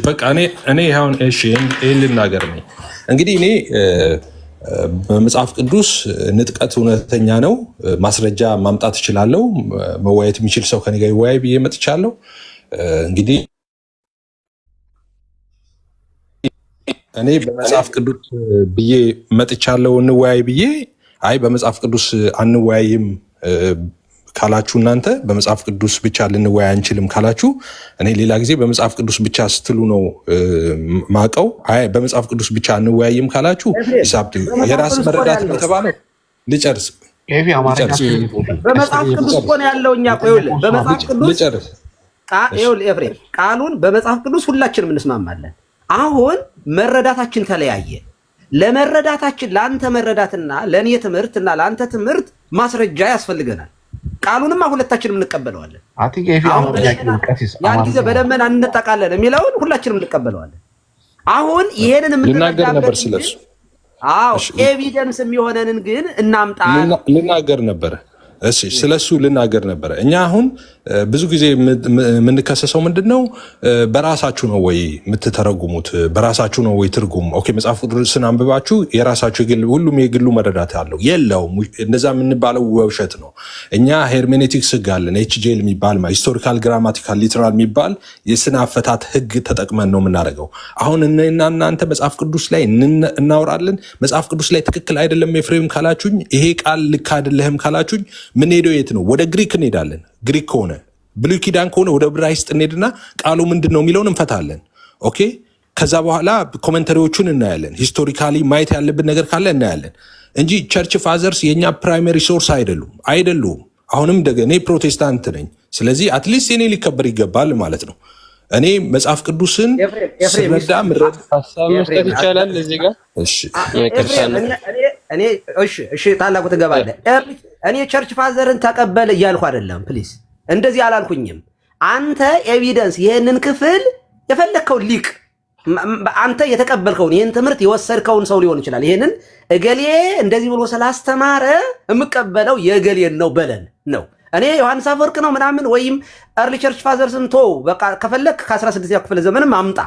በቃ እኔ አሁን እሺ ይሄን ልናገር ነኝ እንግዲህ እኔ በመጽሐፍ ቅዱስ ንጥቀት እውነተኛ ነው ማስረጃ ማምጣት እችላለሁ መወያየት የሚችል ሰው ከኔ ጋር ይወያይ ብዬ መጥቻለሁ እንግዲህ እኔ በመጽሐፍ ቅዱስ ብዬ መጥቻለሁ እንወያይ ብዬ አይ በመጽሐፍ ቅዱስ አንወያይም ካላችሁ እናንተ በመጽሐፍ ቅዱስ ብቻ ልንወያይ አንችልም ካላችሁ እኔ ሌላ ጊዜ በመጽሐፍ ቅዱስ ብቻ ስትሉ ነው ማቀው አይ በመጽሐፍ ቅዱስ ብቻ አንወያይም ካላችሁ ሂሳብ የራስ መረዳት ተባለው ልጨርስ በመጽሐፍ ቅዱስ እኮ ነው ያለው እኛ ቆይል በመጽሐፍ ቅዱስ ልጨርስ ኤፍሬም ቃሉን በመጽሐፍ ቅዱስ ሁላችንም እንስማማለን አሁን መረዳታችን ተለያየ ለመረዳታችን ላንተ መረዳትና ለኔ ትምህርትና ላንተ ትምህርት ማስረጃ ያስፈልገናል ቃሉንማ ሁለታችንም እንቀበለዋለን ያን ጊዜ በደመና እንጠቃለን የሚለውን ሁላችንም እንቀበለዋለን አሁን ይሄንን ልናገር ነበር ስለሱ አዎ ኤቪደንስ የሚሆነንን ግን እናምጣ ልናገር ነበር እሺ ስለሱ ልናገር ነበር እኛ አሁን ብዙ ጊዜ ምንከሰሰው ምንድነው በራሳችሁ ነው ወይ የምትተረጉሙት በራሳችሁ ነው ወይ ትርጉም ኦኬ መጽሐፍ ቅዱስን አንብባችሁ የራሳችሁ ግል ሁሉም የግሉ መረዳት ያለው የለውም እንደዛ የምንባለው ውሸት ነው እኛ ሄርሜኔቲክስ ህግ አለን ኤችጂኤል የሚባል ሂስቶሪካል ግራማቲካል ሊተራል የሚባል የስነ አፈታት ህግ ተጠቅመን ነው የምናደርገው አሁን እናንተ መጽሐፍ ቅዱስ ላይ እናወራለን መጽሐፍ ቅዱስ ላይ ትክክል አይደለም ኤፍሬም ካላችሁኝ ይሄ ቃል ልክ አይደለም ካላችሁኝ ምን ሄደው የት ነው ወደ ግሪክ እንሄዳለን ግሪክ ከሆነ ብሉይ ኪዳን ከሆነ ወደ ዕብራይስጥ እንሄድና ቃሉ ምንድነው የሚለውን እንፈታለን ኦኬ ከዛ በኋላ ኮሜንታሪዎቹን እናያለን ሂስቶሪካሊ ማየት ያለብን ነገር ካለ እናያለን እንጂ ቸርች ፋዘርስ የኛ ፕራይመሪ ሶርስ አይደሉም አሁንም እኔ ፕሮቴስታንት ነኝ ስለዚህ አትሊስት እኔ ሊከበር ይገባል ማለት ነው እኔ መጽሐፍ ቅዱስን ስለዳ ምረጥ ሐሳብ መስጠት ይቻላል እዚህ ጋር እሺ ታላቁ ትገባለህ እኔ ቸርች ፋዘርን ተቀበል እያልኩ አይደለም ፕሊዝ እንደዚህ አላልኩኝም አንተ ኤቪደንስ ይሄንን ክፍል የፈለከው ሊቅ አንተ የተቀበልከውን ይሄን ትምህርት የወሰድከውን ሰው ሊሆን ይችላል ይሄንን እገሌ እንደዚህ ብሎ ስላስተማረ የምቀበለው የእገሌን ነው በለን ነው እኔ ዮሐንስ አፈወርቅ ነው ምናምን ወይም early church fathers እንቶ በቃ ከፈለክ ከ16ኛው ክፍለ ዘመንም አምጣ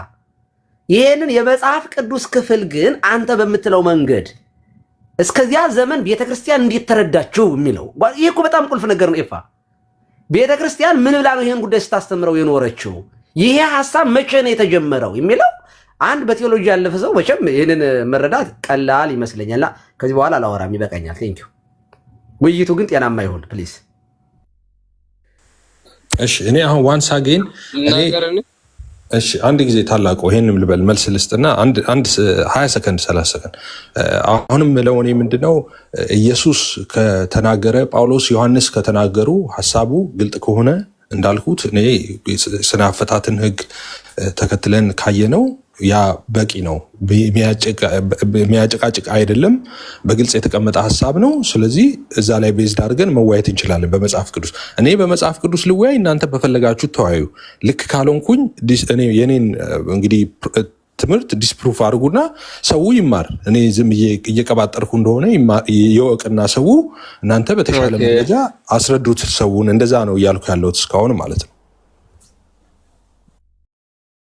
ይሄንን የመጽሐፍ ቅዱስ ክፍል ግን አንተ በምትለው መንገድ እስከዚያ ዘመን ቤተክርስቲያን እንዴት ተረዳችሁ የሚለው ይሄ እኮ በጣም ቁልፍ ነገር ነው ኤፋ ቤተክርስቲያን ምን ብላ ነው ይሄን ጉዳይ ስታስተምረው የኖረችው ይሄ ሐሳብ መቼ ነው የተጀመረው የሚለው አንድ በቴዎሎጂ ያለፈ ሰው መቼም ይሄንን መረዳት ቀላል ይመስለኛልና ከዚህ በኋላ አላወራም ይበቃኛል ቴንክ ዩ ውይይቱ ግን ጤናማ ይሁን ፕሊዝ እሺ እኔ አሁን ዋንስ አጌን እሺ አንድ ጊዜ ታላቁ ይሄንም ልበል መልስ ልስጥና አንድ 20 ሰከንድ 30 ሰከንድ አሁንም ለወኔ ምንድነው ኢየሱስ ከተናገረ ጳውሎስ ዮሐንስ ከተናገሩ ሐሳቡ ግልጥ ከሆነ እንዳልኩት እኔ ስነ አፈታትን ህግ ተከትለን ካየነው ያ በቂ ነው የሚያጨቃጭቅ አይደለም በግልጽ የተቀመጠ ሐሳብ ነው ስለዚህ እዛ ላይ ቤዝድ አድርገን መወያየት እንችላለን በመጽሐፍ ቅዱስ እኔ በመጽሐፍ ቅዱስ ልወያይ እናንተ በፈለጋችሁ ተወያዩ ልክ ካልሆንኩኝ እኔ የኔን እንግዲህ ትምህርት ዲስፕሩፍ አድርጉና ሰው ይማር እኔ ዝም እየቀባጠርኩ እንደሆነ ይወቅና ሰው እናንተ በተሻለ መረጃ አስረዱት ሰውን እንደዛ ነው እያልኩ ያለሁት እስካሁን ማለት ነው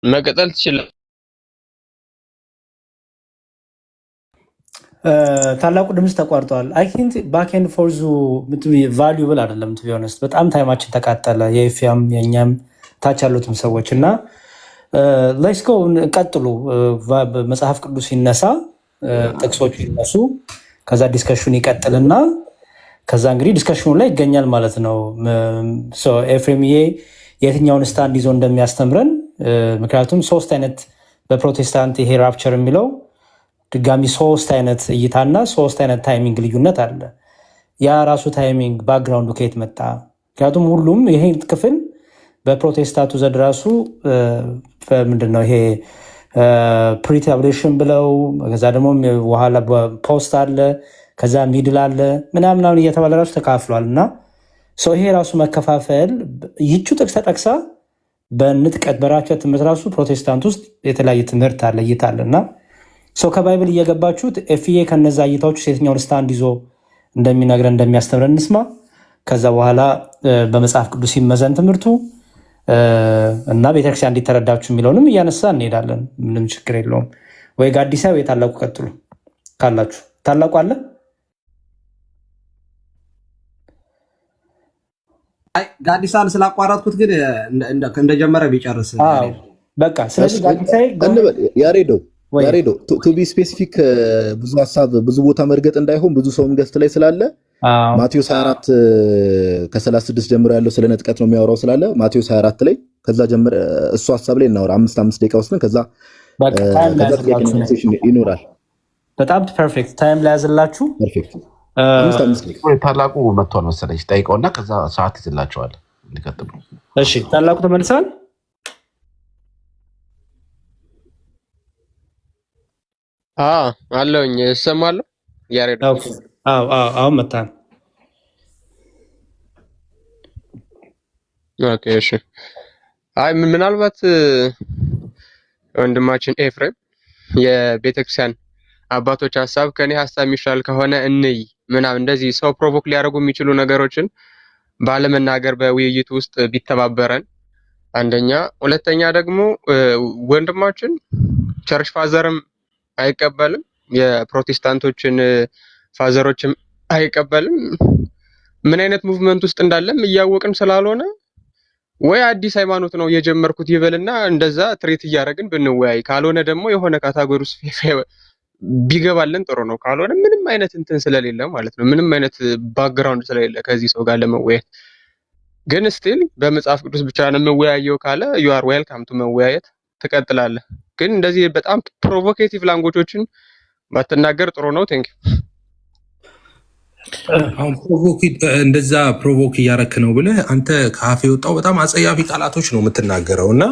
መቀጠል ትችላለህ ታላቁ ድምጽ ተቋርጧል አይ ቲንክ ባክ ኤንድ ፎርዙ ቫልዩብል አይደለም ቱ ቢ ኦነስት በጣም ታይማችን ተቃጠለ የኤፍያም የኛም ታች ያሉትም ሰዎች እና ሌትስ ጎ ቀጥሉ መጽሐፍ ቅዱስ ይነሳ ጥቅሶቹ ይነሱ ከዛ ዲስከሽኑ ይቀጥልና ከዛ እንግዲህ ዲስከሽኑ ላይ ይገኛል ማለት ነው ሶ ኤፍሬምዬ የትኛውን ስታንድ ይዞ እንደሚያስተምረን ምክንያቱም ሶስት አይነት በፕሮቴስታንት ይሄ ራፕቸር የሚለው ድጋሚ ሶስት አይነት እይታና ሶስት አይነት ታይሚንግ ልዩነት አለ ያ ራሱ ታይሚንግ ባክግራውንዱ ከየት መጣ ምክንያቱም ሁሉም ይሄ ክፍል በፕሮቴስታንቱ ዘንድ ራሱ ምንድነው ይሄ ፕሪታብሌሽን ብለው ከዛ ደግሞ በኋላ ፖስት አለ ከዛ ሚድል አለ ምናምን እየተባለ ራሱ ተካፍሏል እና ይሄ ራሱ መከፋፈል ይህቹ ጥቅስ ተጠቅሳ በንጥቀት በራቸው ትምህርት ራሱ ፕሮቴስታንት ውስጥ የተለያየ ትምህርት አለ እይታ አለና ከባይብል እየገባችሁት ኤፍኤ ከነዛ እይታዎች የትኛውን ስታንድ ይዞ እንደሚነግረን እንደሚያስተምረን እንስማ ከዛ በኋላ በመጽሐፍ ቅዱስ ይመዘን ትምህርቱ እና ቤተክርስቲያን እንዲተረዳችሁ የሚለውንም እያነሳ እንሄዳለን። ምንም ችግር የለውም። ወይ ጋዲሳ ወይ ታላቁ ቀጥሉ ካላችሁ። ታላቁ አለ? አይ ጋዲሳን ስላቋረጥኩት ግን እንደጀመረ ቢጨርስ በቃ። ስለዚህ ጋዲሳ ያሬዶ ቱ ቢ ስፔሲፊክ ብዙ ሀሳብ ብዙ ቦታ መርገጥ እንዳይሆን ብዙ ሰውም ገስት ላይ ስላለ ማቴዎስ 24 ከ36 ጀምሮ ያለው ስለ ንጥቀት ነው የሚያወራው ስላለ ማቴዎስ 24 ላይ ከዛ ጀምሮ እሱ ሀሳብ ላይ እናወራ 5 ደቂቃ ወስደን ከዛ ይኖራል። በጣም ፐርፌክት ታይም ላይ ያዝላችሁ። ፐርፌክት ታላቁ መጥቷል መሰለኝ ጠይቀውና ከዛ ሰዓት ይዝላቸዋል እንዲቀጥሉ። እሺ ታላቁ ተመልሰዋል። አለውኝ እሰማለሁ። ያሬድ አሁን መጣን። ኦኬ እሺ። አይ ምናልባት ወንድማችን ኤፍሬም የቤተክርስቲያን አባቶች ሀሳብ ከኔ ሀሳብ የሚሻል ከሆነ እንይ ምናምን እንደዚህ ሰው ፕሮቮክ ሊያደርጉ የሚችሉ ነገሮችን ባለመናገር በውይይቱ ውስጥ ቢተባበረን አንደኛ፣ ሁለተኛ ደግሞ ወንድማችን ቸርች ፋዘርም አይቀበልም የፕሮቴስታንቶችን ፋዘሮችም አይቀበልም። ምን አይነት ሙቭመንት ውስጥ እንዳለም እያወቅን ስላልሆነ ወይ አዲስ ሃይማኖት ነው የጀመርኩት ይበልና እንደዛ ትሬት እያደረግን ብንወያይ፣ ካልሆነ ደግሞ የሆነ ካታጎሪ ውስጥ ቢገባልን ጥሩ ነው። ካልሆነ ምንም አይነት እንትን ስለሌለ ማለት ነው፣ ምንም አይነት ባክግራውንድ ስለሌለ ከዚህ ሰው ጋር ለመወያየት ግን ስቲል በመጽሐፍ ቅዱስ ብቻ ነው የምወያየው ካለ ዩ አር ዌልካም ቱ መወያየት ትቀጥላለህ። ግን እንደዚህ በጣም ፕሮቮኬቲቭ ላንጉጆችን ባትናገር ጥሩ ነው። ቴንክ ዩ። አሁን እንደዛ ፕሮቮክ እያረክ ነው ብለህ አንተ ከአፍ የወጣው በጣም አጸያፊ ቃላቶች ነው የምትናገረው እና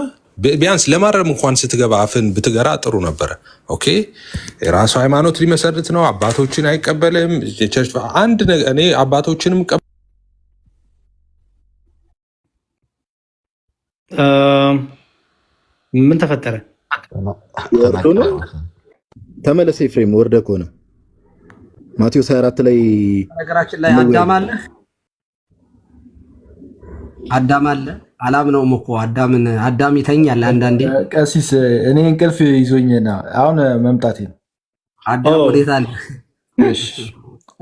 ቢያንስ ለማረም እንኳን ስትገባ አፍን ብትገራ ጥሩ ነበረ። ኦኬ የራሱ ሃይማኖት ሊመሰርት ነው፣ አባቶችን አይቀበልም። አንድ እኔ አባቶችንም ምን ተፈጠረ? ተመለሰ ኤፍሬም ወርደ ከሆነ ማቴዎስ 24 ላይ ነገራችን ላይ አዳም አለ አላምነውም እኮ አዳም ይተኛል አንዳንዴ። ቀሲስ እኔ እንቅልፍ ይዞኝና አሁን መምጣቴ ነው። አዳም ወዴት አለ?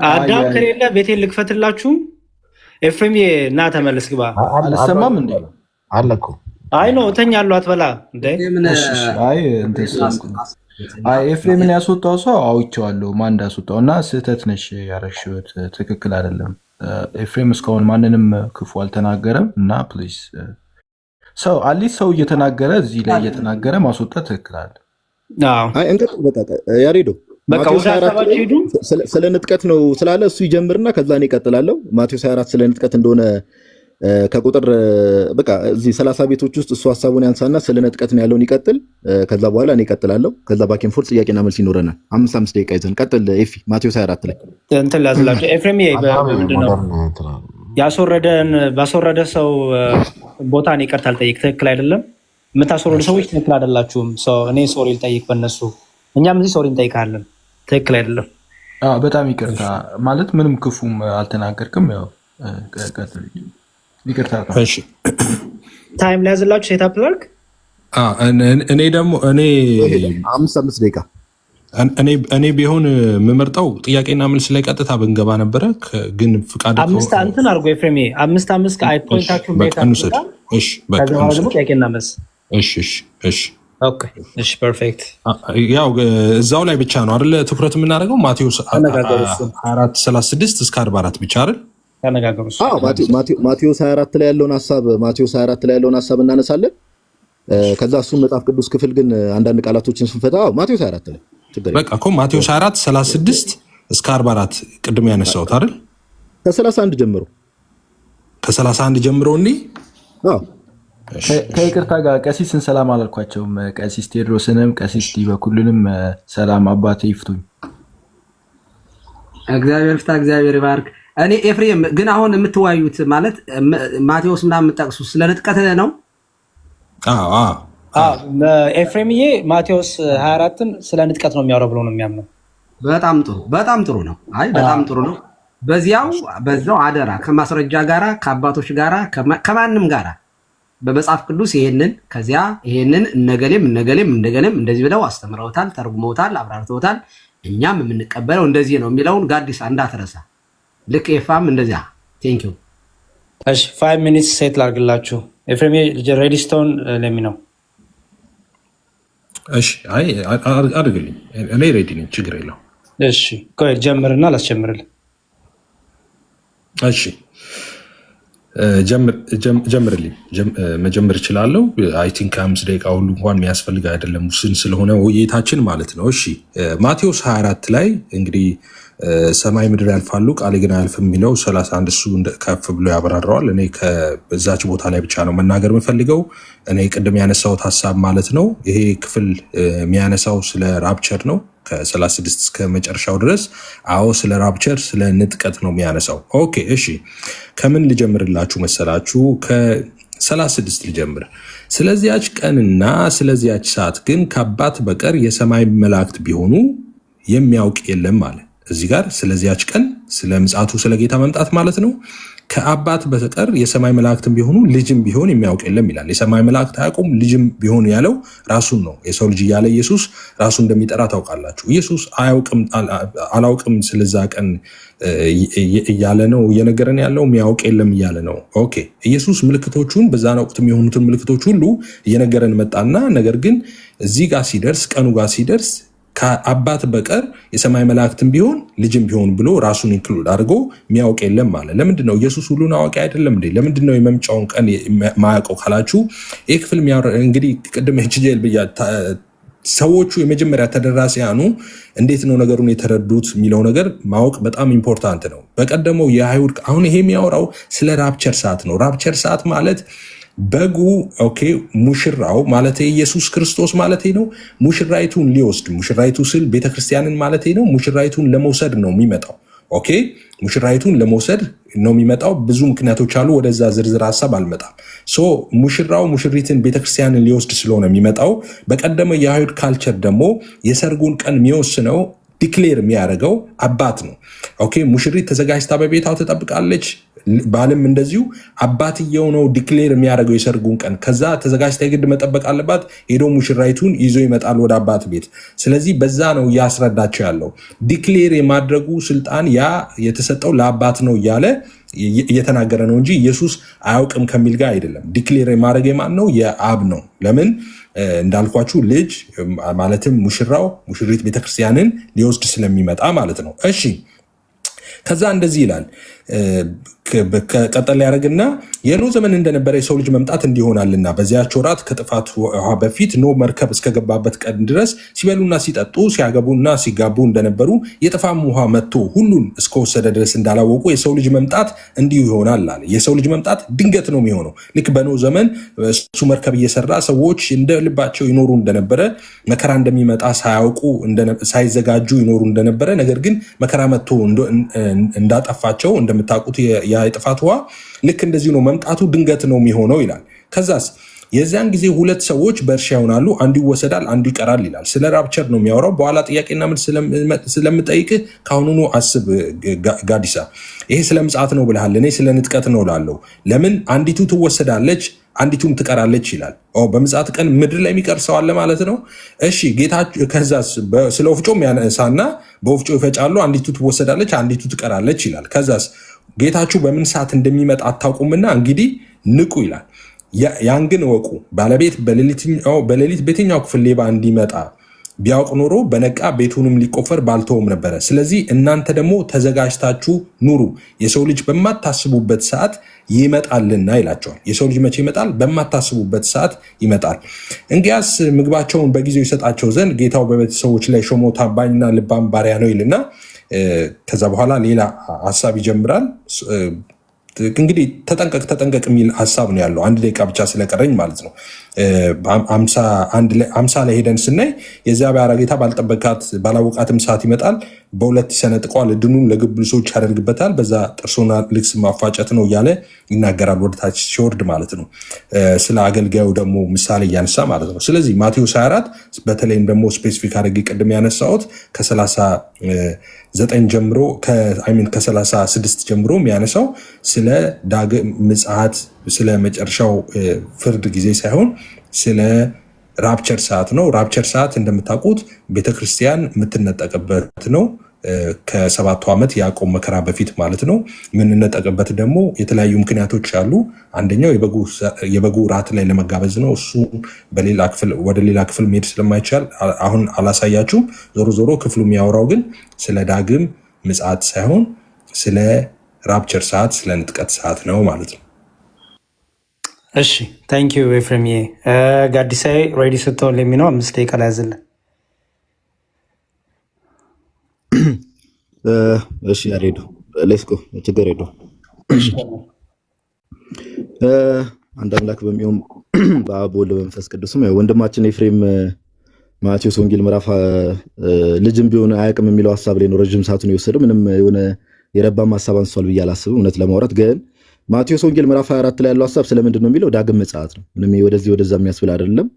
አዳም ከሌለ ቤቴን ልክፈትላችሁ። ኤፍሬም ና ተመለስ ግባ። አልሰማም እንዴ? አለኩ አይ ነው እተኛለሁ አትበላ እንዴ? አይ ኤፍሬምን ያስወጣው ሰው አውቄዋለሁ ማን እንዳስወጣው እና ስህተት ነሽ ያረሽሁት ትክክል አይደለም። ኤፍሬም እስካሁን ማንንም ክፉ አልተናገረም እና ፕሊዝ ሰው አሊስ ሰው እየተናገረ እዚህ ላይ እየተናገረ ማስወጣት ትክክል አለ። አይ እንቀጥ በቃ ያሬዶ ማቴዎስ 24 ስለ ንጥቀት ነው ስላለ እሱ ይጀምርና ከዛ እኔ እቀጥላለሁ። ማቴዎስ 24 ስለ ንጥቀት እንደሆነ ከቁጥር በቃ እዚህ 30 ቤቶች ውስጥ እሱ ሐሳቡን ያንሳና ስለ ንጥቀት ነው ያለውን ይቀጥል። ከዛ በኋላ እኔ እቀጥላለሁ። ከዛ ባኬን ፎርስ ጥያቄና መልስ ይኖረናል። 5 ደቂቃ ይዘን ቀጥል። ኤፊ ማቴዎስ 24 ላይ እንትን ላዝላችሁ። ኤፍሬም ምንድነው ባስወረደ ሰው ቦታ እኔ ይቅርታ ልጠይቅ። ትክክል አይደለም። የምታስወረዱ ሰዎች ትክክል አይደላችሁም። እኔ ሶሪ ልጠይቅ በእነሱ፣ እኛም እዚህ ሶሪ እንጠይቃለን። ትክክል አይደለም። በጣም ይቅርታ ማለት ምንም ክፉም አልተናገርክም። ያው ቀጥል። ይቅርታ። እሺ ታይም ላይ ያዝላችሁ። ሴታፕ ላርክ እኔ ደግሞ 5 ደቂቃ እኔ ቢሆን የምመርጠው ጥያቄና መልስ ላይ ቀጥታ ብንገባ ነበረ። ግን ፍቃድ አምስት አንተን አድርጎ ኤፍሬም 5 ከአይፖይንታችሁ በቀኑሰድ ደግሞ ጥያቄና መልስ። እሺ ፐርፌክት። ያው እዛው ላይ ብቻ ነው አይደለ ትኩረት የምናደርገው ማቴዎስ 4:36 እስከ 44 ብቻ አይደል? ማቴዎስ 24 ላይ ያለውን ሐሳብ እናነሳለን። ከዛ እሱን መጽሐፍ ቅዱስ ክፍል ግን አንዳንድ ቃላቶችን ስንፈታ ማቴዎስ 24 ላይ በቃ እኮ ማቴዎስ 4:36 እስከ 44 ቅድም ያነሳሁት አይደል? ከ31 ጀምሮ ከይቅርታ ጋር ቀሲስን ሰላም አላልኳቸውም። ቀሲስ ቴዎድሮስንም ቀሲስ ዲበኩልንም ሰላም አባቴ ይፍቱኝ። እግዚአብሔር ፍታ፣ እግዚአብሔር ይባርክ። እኔ ኤፍሬም ግን አሁን የምትወያዩት ማለት ማቴዎስ ምናምን የምጠቅሱ ስለ ንጥቀት ነው? ኤፍሬምዬ ማቴዎስ 24ን ስለ ንጥቀት ነው የሚያወራው ብሎ ነው የሚያምነው። በጣም ጥሩ ነው። አይ በጣም ጥሩ ነው። በዛው አደራ ከማስረጃ ጋራ ከአባቶች ጋራ ከማንም ጋራ በመጽሐፍ ቅዱስ ይሄንን ከዚያ ይሄንን እነገሌም እንደዚህ ብለው አስተምረውታል፣ ተርጉመውታል፣ አብራርተውታል። እኛም የምንቀበለው እንደዚህ ነው የሚለውን ጋዲሳ እንዳትረሳ። ልክ ኤፋም እንደዚያ። ቴንክ ዩ። እሺ 5 ሚኒትስ ሴት ላድርግላችሁ። ኤፍሬም ሬዲ ስትሆን ለሚ ነው። እሺ አይ አድርግልኝ፣ እኔ ሬዲ ነኝ፣ ችግር የለው። እሺ ቆይ ጀምርና ላስጀምርልህ። እሺ ጀምርልኝ። መጀመር እችላለሁ። አይ ቲንክ 5 ደቂቃ ሁሉ እንኳን የሚያስፈልግ አይደለም፣ ውስን ስለሆነ ውይይታችን ማለት ነው። እሺ ማቴዎስ 24 ላይ እንግዲህ ሰማይ ምድር ያልፋሉ ቃሌ ግን አያልፍም የሚለው 31 እሱ ከፍ ብሎ ያብራራዋል። እኔ ከዛች ቦታ ላይ ብቻ ነው መናገር የምፈልገው። እኔ ቅድም ያነሳሁት ሀሳብ ማለት ነው። ይሄ ክፍል የሚያነሳው ስለ ራፕቸር ነው ከ36 እስከ መጨረሻው ድረስ። አዎ ስለ ራፕቸር ስለ ንጥቀት ነው የሚያነሳው። ኦኬ እሺ ከምን ልጀምርላችሁ መሰላችሁ? ከ36 ልጀምር። ስለዚያች ቀንና ስለዚያች ሰዓት ግን ከአባት በቀር የሰማይ መላእክት ቢሆኑ የሚያውቅ የለም አለ። እዚህ ጋር ስለዚያች ቀን ስለ ምጽአቱ ስለ ጌታ መምጣት ማለት ነው። ከአባት በቀር የሰማይ መላእክትም ቢሆኑ ልጅም ቢሆን የሚያውቅ የለም ይላል። የሰማይ መላእክት አያውቁም፣ ልጅም ቢሆን ያለው ራሱን ነው። የሰው ልጅ እያለ ኢየሱስ ራሱ እንደሚጠራ ታውቃላችሁ። ኢየሱስ አላውቅም ስለዛ ቀን እያለ ነው እየነገረን ያለው፣ የሚያውቅ የለም እያለ ነው። ኦኬ ኢየሱስ ምልክቶቹን በዛን ወቅት የሚሆኑትን ምልክቶች ሁሉ እየነገረን መጣና ነገር ግን እዚህ ጋር ሲደርስ ቀኑ ጋር ሲደርስ ከአባት በቀር የሰማይ መላእክትም ቢሆን ልጅም ቢሆን ብሎ ራሱን ኢንክሉድ አድርጎ የሚያውቅ የለም ማለት። ለምንድን ነው ኢየሱስ ሁሉን አዋቂ አይደለም እንዴ? ለምንድን ነው የመምጫውን ቀን ማያውቀው ካላችሁ፣ ይህ ክፍል እንግዲህ ቅድም ችጄል ብያ ሰዎቹ የመጀመሪያ ተደራሲያኑ እንዴት ነው ነገሩን የተረዱት የሚለው ነገር ማወቅ በጣም ኢምፖርታንት ነው። በቀደመው የአይሁድ አሁን ይሄ የሚያወራው ስለ ራፕቸር ሰዓት ነው። ራፕቸር ሰዓት ማለት በጉ ኦኬ ሙሽራው ማለት ኢየሱስ ክርስቶስ ማለት ነው። ሙሽራይቱን ሊወስድ ሙሽራይቱ ስል ቤተክርስቲያንን ማለት ነው። ሙሽራይቱን ለመውሰድ ነው የሚመጣው። ኦኬ ሙሽራይቱን ለመውሰድ ነው የሚመጣው። ብዙ ምክንያቶች አሉ፣ ወደዛ ዝርዝር ሀሳብ አልመጣም። ሶ ሙሽራው ሙሽሪትን ቤተክርስቲያንን ሊወስድ ስለሆነ የሚመጣው። በቀደመ የአይሁድ ካልቸር ደግሞ የሰርጉን ቀን የሚወስነው ዲክሌር የሚያደርገው አባት ነው። ኦኬ ሙሽሪት ተዘጋጅታ በቤታው ትጠብቃለች። ባልም እንደዚሁ አባትየው ነው ዲክሌር የሚያደርገው የሰርጉን ቀን። ከዛ ተዘጋጅታ የግድ መጠበቅ አለባት። ሄዶ ሙሽራይቱን ይዞ ይመጣል ወደ አባት ቤት። ስለዚህ በዛ ነው እያስረዳቸው ያለው። ዲክሌር የማድረጉ ስልጣን ያ የተሰጠው ለአባት ነው እያለ እየተናገረ ነው እንጂ ኢየሱስ አያውቅም ከሚል ጋር አይደለም። ዲክሌር የማድረግ የማን ነው? የአብ ነው። ለምን እንዳልኳችሁ ልጅ ማለትም ሙሽራው ሙሽሪት ቤተክርስቲያንን ሊወስድ ስለሚመጣ ማለት ነው። እሺ ከዛ እንደዚህ ይላል ቀጠል ያደርግና የኖህ ዘመን እንደነበረ የሰው ልጅ መምጣት እንዲሆናልና በዚያች ወራት ከጥፋት ውሃ በፊት ኖህ መርከብ እስከገባበት ቀን ድረስ ሲበሉና ሲጠጡ ሲያገቡና ሲጋቡ እንደነበሩ የጥፋት ውሃ መጥቶ ሁሉን እስከወሰደ ድረስ እንዳላወቁ የሰው ልጅ መምጣት እንዲሁ ይሆናል አለ። የሰው ልጅ መምጣት ድንገት ነው የሚሆነው። ልክ በኖህ ዘመን እሱ መርከብ እየሰራ ሰዎች እንደ ልባቸው ይኖሩ እንደነበረ፣ መከራ እንደሚመጣ ሳያውቁ ሳይዘጋጁ ይኖሩ እንደነበረ፣ ነገር ግን መከራ መጥቶ እንዳጠፋቸው እንደምታውቁት የጥፋት ውሃ ልክ እንደዚህ ነው። መምጣቱ ድንገት ነው የሚሆነው ይላል። ከዛስ የዚያን ጊዜ ሁለት ሰዎች በእርሻ ይሆናሉ፣ አንዱ ይወሰዳል፣ አንዱ ይቀራል ይላል። ስለ ራፕቸር ነው የሚያወራው። በኋላ ጥያቄና መልስ ስለምጠይቅህ ከአሁኑኑ አስብ ጋዲሳ። ይሄ ስለ ምጽአት ነው ብልሃል፣ እኔ ስለ ንጥቀት ነው ላለው። ለምን አንዲቱ ትወሰዳለች አንዲቱም ትቀራለች ይላል። በምጽአት ቀን ምድር ላይ የሚቀር ሰው አለ ማለት ነው። እሺ ጌታ ከዛስ ስለ ወፍጮም ያነሳና በወፍጮ ይፈጫሉ፣ አንዲቱ ትወሰዳለች አንዲቱ ትቀራለች ይላል። ከዛስ ጌታችሁ በምን ሰዓት እንደሚመጣ አታውቁምና እንግዲህ ንቁ ይላል። ያን ግን እወቁ፣ ባለቤት በሌሊት በየትኛው ክፍል ሌባ እንዲመጣ ቢያውቅ ኖሮ በነቃ ቤቱንም ሊቆፈር ባልተውም ነበረ። ስለዚህ እናንተ ደግሞ ተዘጋጅታችሁ ኑሩ፣ የሰው ልጅ በማታስቡበት ሰዓት ይመጣልና ይላቸዋል። የሰው ልጅ መቼ ይመጣል? በማታስቡበት ሰዓት ይመጣል። እንግዲያስ ምግባቸውን በጊዜው ይሰጣቸው ዘንድ ጌታው በቤተሰቦች ላይ ሾሞ ታማኝና ልባም ባሪያ ነው ይልና ከዛ በኋላ ሌላ ሀሳብ ይጀምራል። እንግዲህ ተጠንቀቅ የሚል ሀሳብ ነው ያለው። 1 ደቂቃ ብቻ ስለቀረኝ ማለት ነው። 50 ላይ ሄደን ስናይ የዚያ ባሪያ ጌታ ባላወቃትም ሰዓት ይመጣል፣ በሁለት ይሰነጥቀዋል፣ እድኑን ለግብዞች ያደርግበታል፣ በዛ ጥርሱና ልክስ ማፋጨት ነው እያለ ይናገራል፣ ወደታች ሲወርድ ማለት ነው። ስለ አገልጋዩ ደግሞ ምሳሌ እያነሳ ማለት ነው። ስለዚህ ማቴዎስ 24 በተለይም ደግሞ ስፔሲፊክ አድርጌ ቅድም ያነሳሁት ከ39 ጀምሮ ከ36 ጀምሮ የሚያነሳው ስለ ዳግም ምጽአት ስለ መጨረሻው ፍርድ ጊዜ ሳይሆን ስለ ራፕቸር ሰዓት ነው። ራፕቸር ሰዓት እንደምታውቁት ቤተክርስቲያን የምትነጠቅበት ነው። ከ7ቱ ዓመት የያዕቆብ መከራ በፊት ማለት ነው። የምንነጠቅበት ደግሞ የተለያዩ ምክንያቶች አሉ። አንደኛው የበጉ ራት ላይ ለመጋበዝ ነው። እሱ ወደ ሌላ ክፍል መሄድ ስለማይቻል አሁን አላሳያችሁም። ዞሮ ዞሮ ክፍሉ የሚያወራው ግን ስለ ዳግም ምጽአት ሳይሆን ስለ ራፕቸር ሰዓት፣ ስለ ንጥቀት ሰዓት ነው ማለት ነው። እሺ ታንክ ዩ ኤፍሬምዬ። ጋዲሳይ ሬዲ ስትሆን ለሚነው 5 ደቂቃ ላይ ያዝልን። እሺ ያሬዱ ሌትስ ጎ። ችግር የለው። አንድ አምላክ በሚሆን በአብ ወልድ በመንፈስ ቅዱስም ወንድማችን ኤፍሬም ማቴዎስ ወንጌል ምዕራፍ ልጅም ቢሆን አያውቅም የሚለው ሀሳብ ላይ ነው ረጅም ሰዓቱን የወሰደው። ምንም የሆነ የረባም ሀሳብ አንስቷል ብዬ አላስብም እውነት ለማውራት ግን ማቴዎስ ወንጌል ምዕራፍ 24 ላይ ያለው ሀሳብ ስለምንድን ነው የሚለው ዳግም ምጽአት ነው። ምንም ወደዚህ ወደዛ የሚያስብል አይደለም።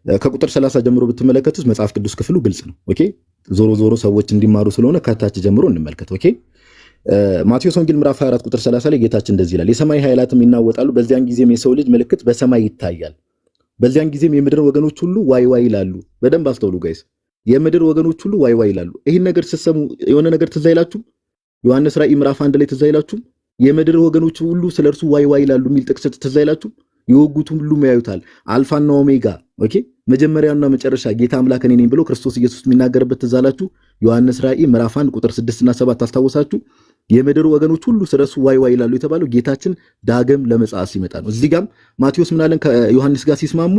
ከቁጥር 30 ጀምሮ ብትመለከቱት መጽሐፍ ቅዱስ ክፍሉ ግልጽ ነው። ኦኬ ዞሮ ዞሮ ሰዎች እንዲማሩ ስለሆነ ከታች ጀምሮ እንመልከት። ኦኬ ማቴዎስ ወንጌል ምዕራፍ 24 ቁጥር 30 ላይ ጌታችን እንደዚህ ይላል፣ የሰማይ ኃይላትም ይናወጣሉ፣ በዚያን ጊዜም የሰው ልጅ ምልክት በሰማይ ይታያል። በዚያን ጊዜም የምድር ወገኖች ሁሉ ዋይ ዋይ ይላሉ። በደንብ አስተውሉ ጋይስ፣ የምድር ወገኖች ሁሉ ዋይ ዋይ ይላሉ። ይህን ነገር ስትሰሙ የሆነ ነገር ትዝ አይላችሁም? ዮሐንስ ራእይ ምዕራፍ 1 ላይ ትዝ አይላችሁም? የምድር ወገኖች ሁሉ ስለ እርሱ ዋይ ዋይ ይላሉ የሚል ጥቅስ ትዝ አይላችሁም? የወጉትም ሁሉ ያዩታል፣ አልፋና ኦሜጋ ኦኬ መጀመሪያውና መጨረሻ ጌታ አምላክ እኔ ነኝ ብሎ ክርስቶስ ኢየሱስ የሚናገርበት ትዝ አላችሁ? ዮሐንስ ራእይ ምዕራፍ 1 ቁጥር 6 እና 7 ታስታውሳችሁ? የምድር ወገኖች ሁሉ ስለ እርሱ ዋይ ዋይ ይላሉ የተባለው ጌታችን ዳግም ለመጽአት ሲመጣ ነው። እዚህ ጋም ማቴዎስ ምን አለን ከዮሐንስ ጋር ሲስማሙ